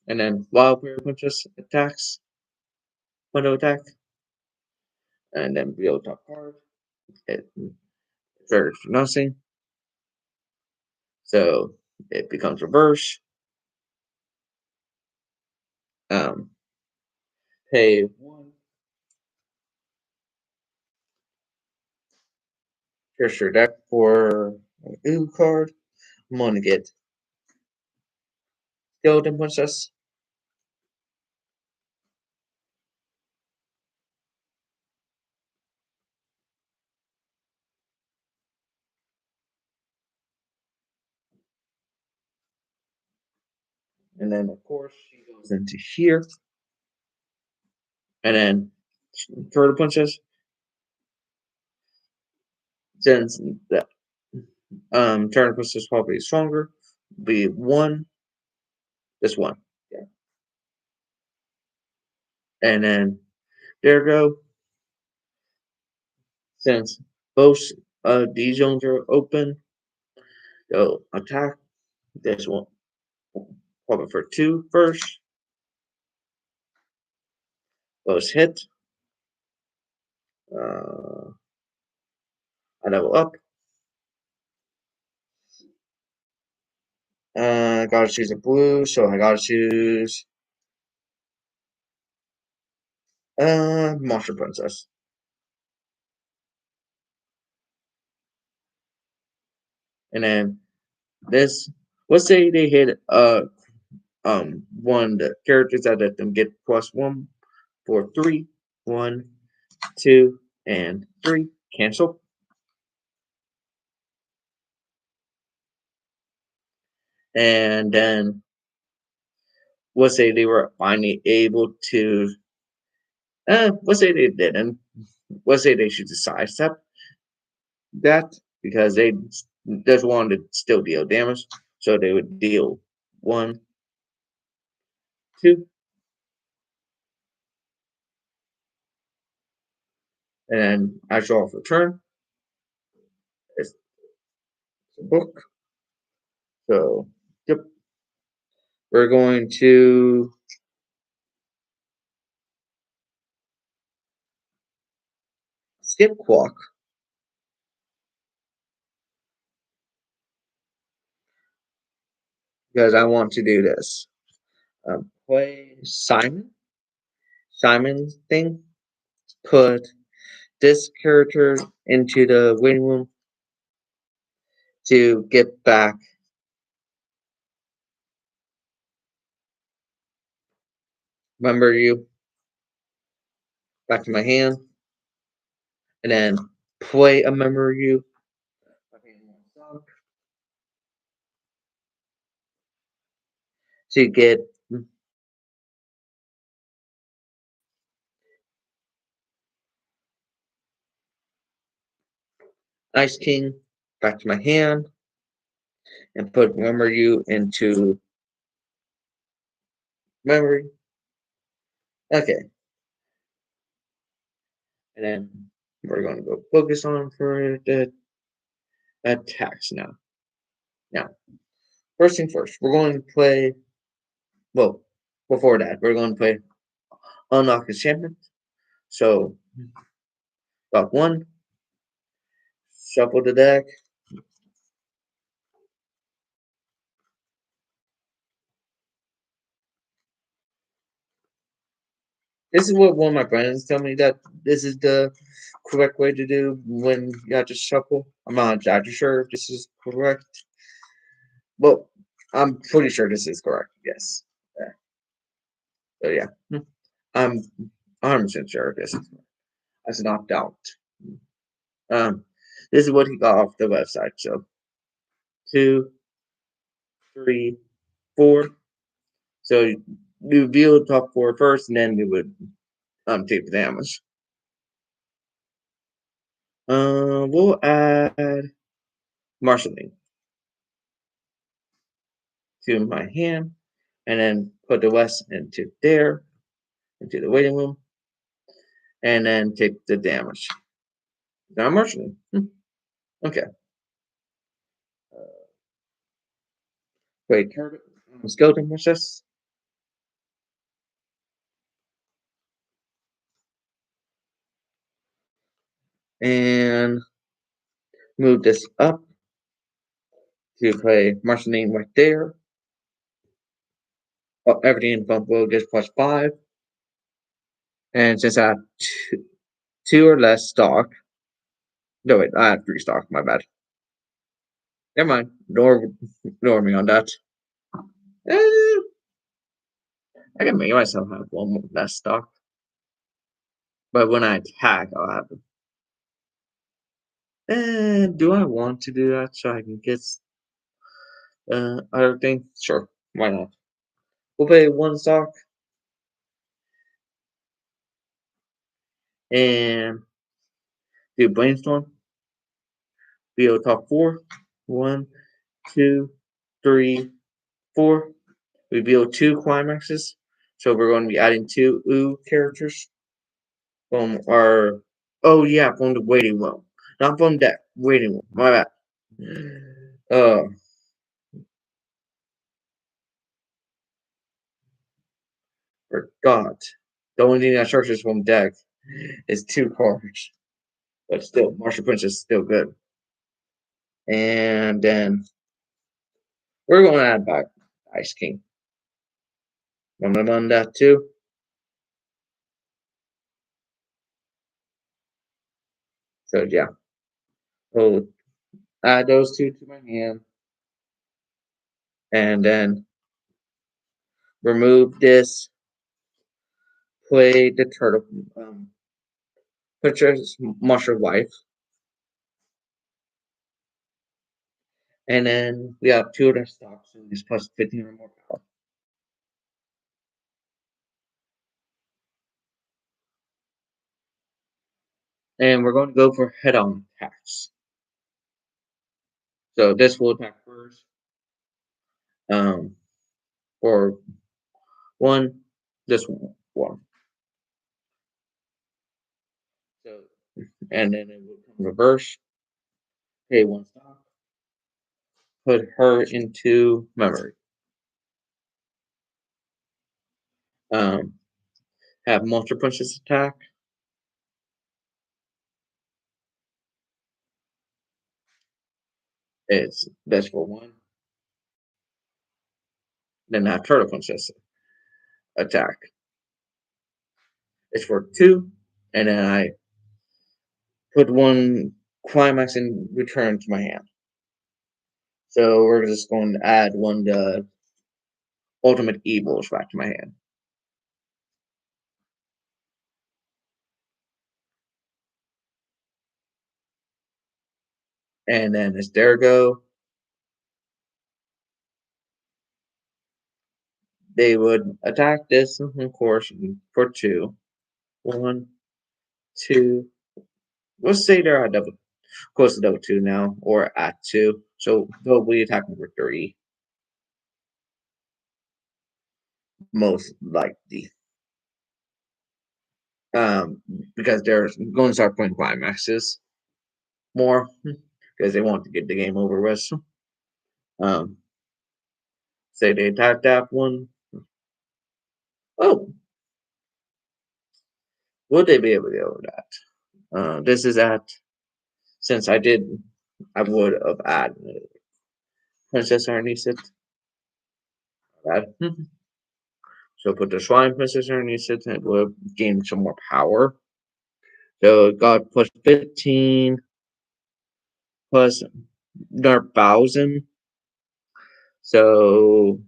And then Wild Berry Princess attacks. Window attack. And then below top card. It for nothing. So it becomes reverse. Pay one. Here's your deck for an ooh card. I'm gonna get Skeleton Princess. And then of course she goes into here. And then Turtle Princess. Since the Turtle Princess is probably stronger, be one. This one. Yeah. And then there go. Since both these zones are open, they'll attack this one. Probably for two first. Those hit. I level up. I gotta choose a blue, so I gotta choose Monster Princess. And then this, let's say they hit one of the characters that let them get +1 for 3. 1, 2, and 3. Cancel. And then let's say they were finally able to let's say they didn't. Let's say they should sidestep that because they just wanted to still deal damage. So they would deal 1, 2, and then I draw off a turn. It's a book. So, yep. We're going to skip Quack. Because I want to do this. Play Simon's thing. Put this character into the waiting room to get back. Remember you back to my hand, and then play a member you to get Ice King back to my hand, and put member you into memory. Okay, and then we're going to go focus on for that. attacks now. Now, first thing first, we're going to play. Well, before that, we're going to play Unlock the Champion. So, top one, shuffle the deck. This is what one of my friends tell me that this is the correct way to do when you have to shuffle. I'm not exactly sure if this is correct. Well, I'm pretty sure this is correct. Yes. Yeah. So yeah, I'm 100% sure this is. That's not doubt. Um, this is what he got off the website. So 2, 3, 4. So you reveal the top four first, and then we would take the damage. We'll add marshalling to my hand, and then put the Weiss into there, into the waiting room, and then take the damage. Now marshalling. Okay. Wait, skeleton process. And move this up to play marshalling right there. Oh, everything in bump will gets +5. And since I have two or less stock, no wait, I have 3 stock, my bad. Never mind. Ignore me on that. Eh, I can make myself have one more less stock. But when I attack, I'll have it. Do I want to do that so I can get other things? Sure, why not? We'll pay 1 stock and do brainstorm. Be top 4. 1, 2, 3, 4. Reveal 2 climaxes. So we're going to be adding 2 ooh characters from our. Oh yeah, from the waiting room, not from that waiting room. My bad. Forgot. The only thing that searches from deck is 2 cards, but still, Martial Prince is still good. And then we're going to add back Ice King. I'm going to run that too. So yeah, we'll add those 2 to my hand, and then remove this. Play the turtle. Princess Martial Wife. And then we have 2 other stocks, so this plus 15 or more power. And we're going to go for head-on attacks. So this will attack first. For 1, this one. So, and then it will come reverse. Pay 1 stock. Put her into memory. Have Monster Princess attack. That's for 1. Then have Turtle Princess attack. It's for 2, and then I put 1 climax and return to my hand. So we're just going to add 1 ultimate evils back to my hand. And then it's there go. They would attack this, of course, for 2. 1, 2. Let's say they're at double, close to double 2 now, or at 2. So they'll be attacking for 3. Most likely. Because they're going to start playing climaxes more. because they want to get the game over with. Um, say they attack that one. Oh, would they be able to get over that? This is at since I would have added Princess underneath it. That. So put the Swine Princess underneath it, and it would gain some more power. So it got plus 15 plus another 1,000. So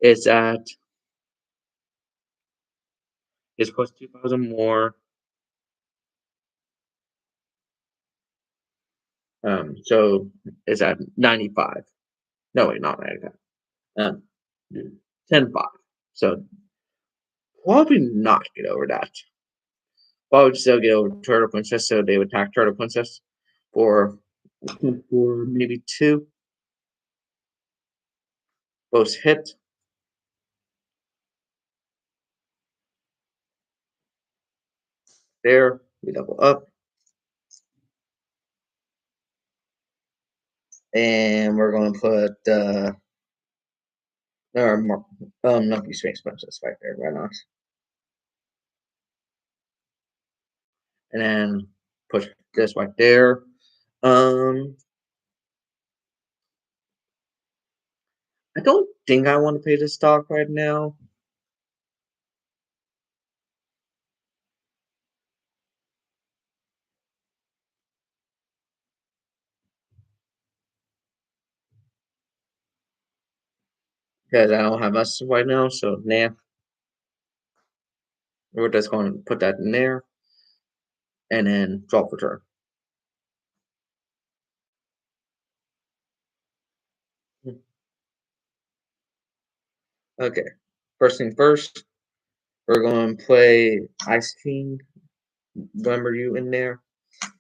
it's at it's plus 2,000 more. So it's at 95. No, wait, not 95. Um, 10-5. So probably not get over that. Probably still get over Turtle Princess, so they would attack Turtle Princess for maybe 2. Both hit. There, we double up. And we're going to put Lumpy Space Princess right there. Why not? And then put this right there. I don't think I want to pay the stock right now. Because I don't have us right now, so nah. We're just going to put that in there. And then draw for turn. Okay. First thing first, we're going to play Ice King. Remember you in there.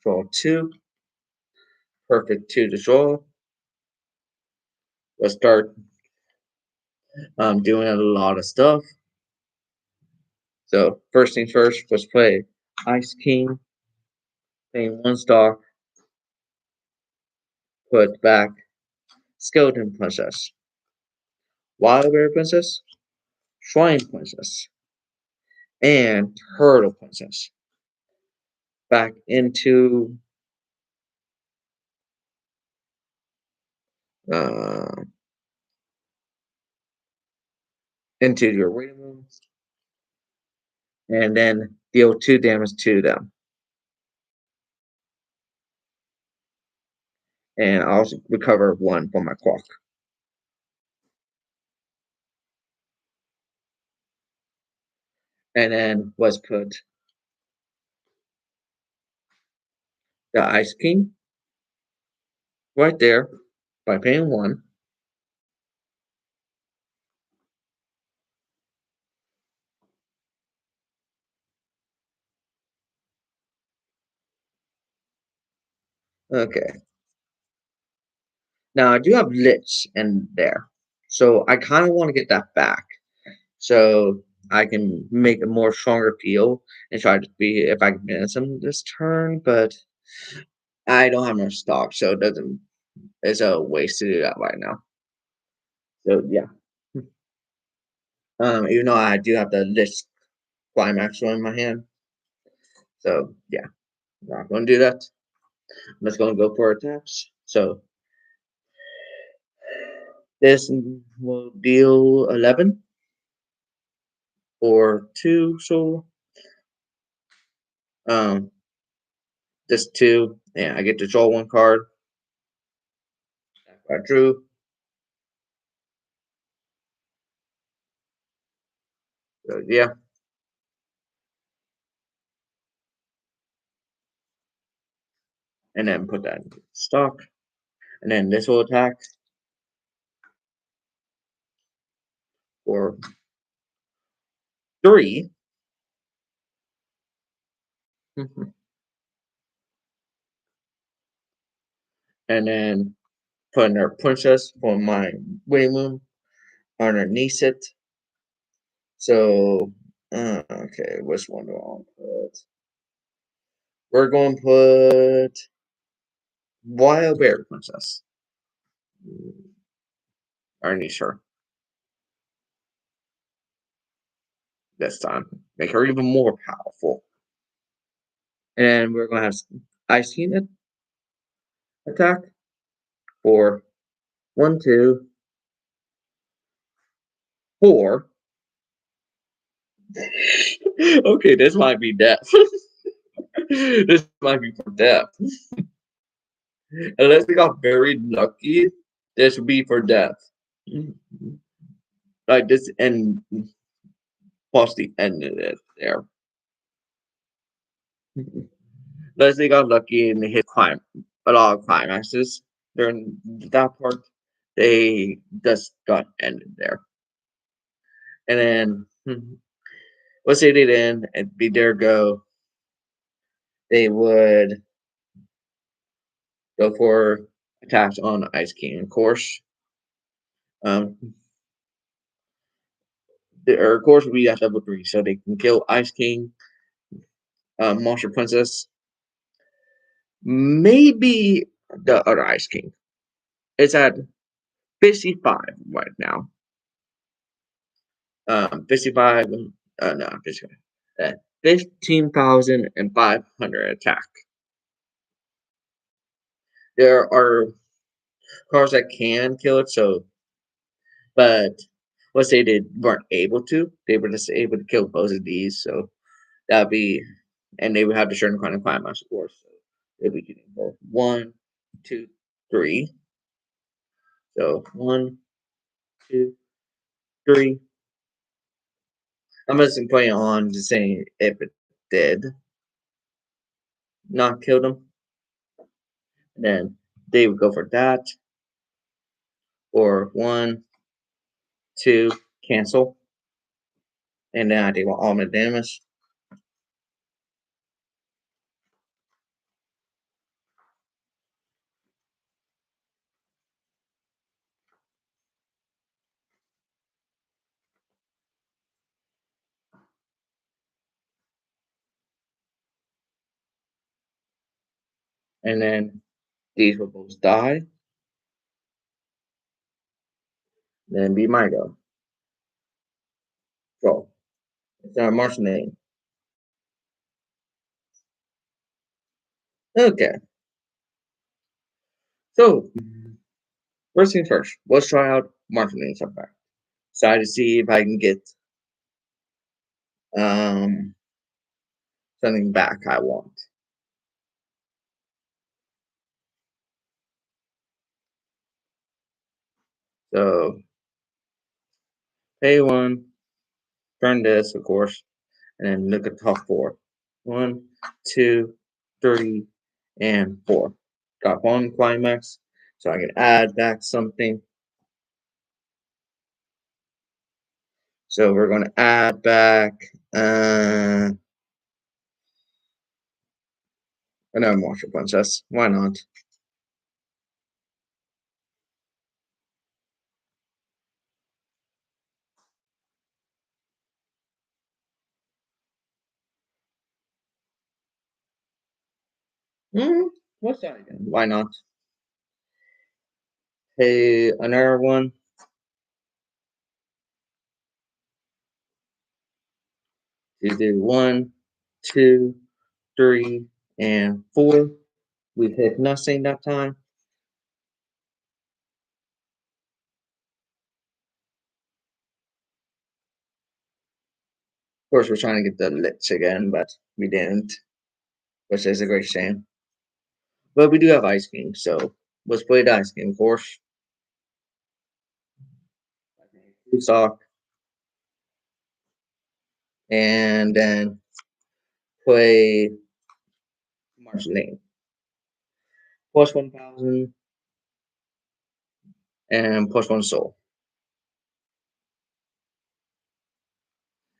Draw 2. Perfect 2 to draw. Let's start doing a lot of stuff. So first things first, let's play Ice King. Paying 1 stock. Put back Skeleton Princess. Wild Bear Princess. Swine Princess. And Turtle Princess. Back uh, into your waiting room. And then deal 2 damage to them. And I'll recover 1 from my clock. And then let's put the Ice King right there by paying 1. Okay. Now I do have Lich in there. So I kind of want to get that back. So I can make a more stronger feel and try to be if I can manage them this turn, but I don't have enough stock, so it doesn't it's a waste to do that right now. So yeah. Even though I do have the Lich climax in my hand. So yeah, I'm not gonna do that. I'm just gonna go for attacks. So this will deal 11 or 2, so um this 2, and I get to draw 1 card. I drew. So yeah. And then put that in stock. And then this will attack for 3. And then put another princess for my waiting room underneath it. So okay, which one do I want to put? We're going to put Wild Berry Princess. Aren't you sure? This time. Make her even more powerful. And we're gonna have Ice King attack for 1, 2, 4. Okay, this might be death. This might be for death. Unless we got very lucky, this would be for death. Like this and plus the end of it there. Unless they got lucky and they hit a lot of climaxes during that part, they just got ended there. And then let's say they didn't, it'd be their go. They would go for attacks on Ice King, of course. Um, of course, would be at level 3, so they can kill Ice King, Monster Princess, maybe the other Ice King. It's at 55 right now. 55, no, 55. 15,500 attack. There are cars that can kill it, so, but let's say they weren't able to, they were just able to kill both of these, so that'd be, and they would have the certain kind of climax, of course. So they'd be getting both 1, 2, 3. So 1, 2, 3. I'm just playing on just saying if it did not kill them, then they would go for that. Or 1, 2, cancel. And then I take all my damage. And then these will both die. Then be my go. So it's our Martian name. Okay. So first things first, let's try out Martian names up back. Try to see if I can get um something back I want. So pay 1, turn this, of course, and then look at top 4. 1, 2, 3, and 4. Got 1 climax, so I can add back something. So we're going to add back another Monster Princess. Why not? What's that again? Why not? Hey, another one. You do 1, 2, 3, and 4. We hit nothing that time. Of course, we're trying to get the Lich again, but we didn't, which is a great shame. But we do have Ice King, so let's play the Ice King, of course. Sock, and then play Martian name. Plus 1,000 and plus 1 soul.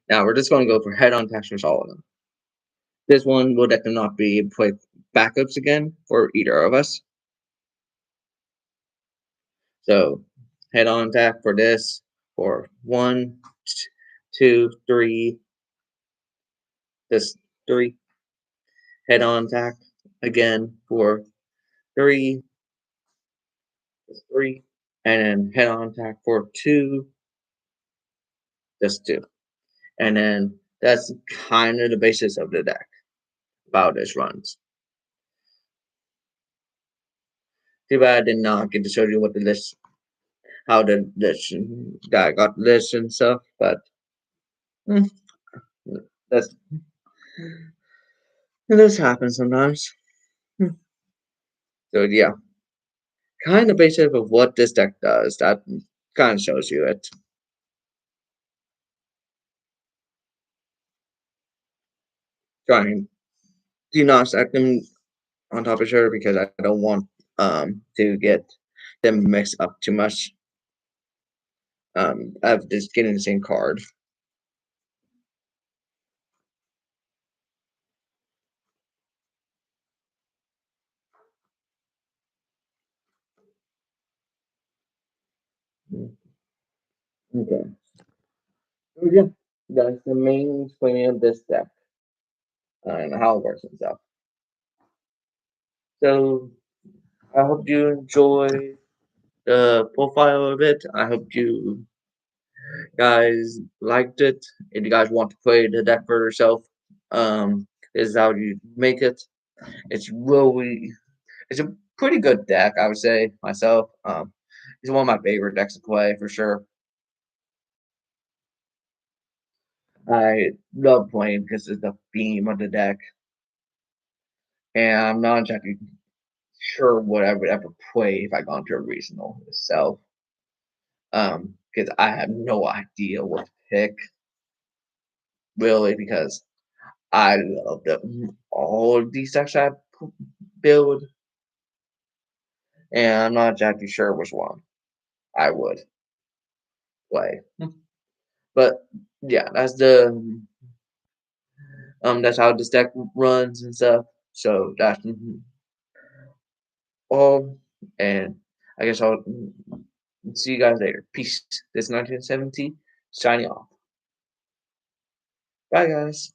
Now we're just going to go for head-on attacks for all of them. This one will definitely not be play backups again for either of us. So head-on attack for this for 1, 2, 3. This 3. Head-on attack again for three, just three, and then head on attack for two, just two. And then that's kind of the basis of the deck about its runs. Too bad I did not get to show you what the list, how the list guy got the list and stuff, but mm, that's this happens sometimes. Hmm. So yeah, kind of basic of what this deck does. That kind of shows you it. Trying do not stack them on top of each other because I don't want to get them mixed up too much. Of just getting the same card. Mm, okay. So yeah, that's the main explaining of this deck and how it works and stuff. So I hope you enjoy the profile of it. I hope you guys liked it. If you guys want to play the deck for yourself, this is how you make it. It's really, it's a pretty good deck, I would say myself. It's one of my favorite decks to play for sure. I love playing because it's the theme of the deck, and I'm not exactly sure what I would ever play if I got into a regional itself. Because I have no idea what to pick really because I love all of these decks I build, and I'm not exactly sure which one I would play. But yeah, that's how this deck runs and stuff. So that's all, and I guess I'll see you guys later. Peace. This 1970 signing off. Bye, guys.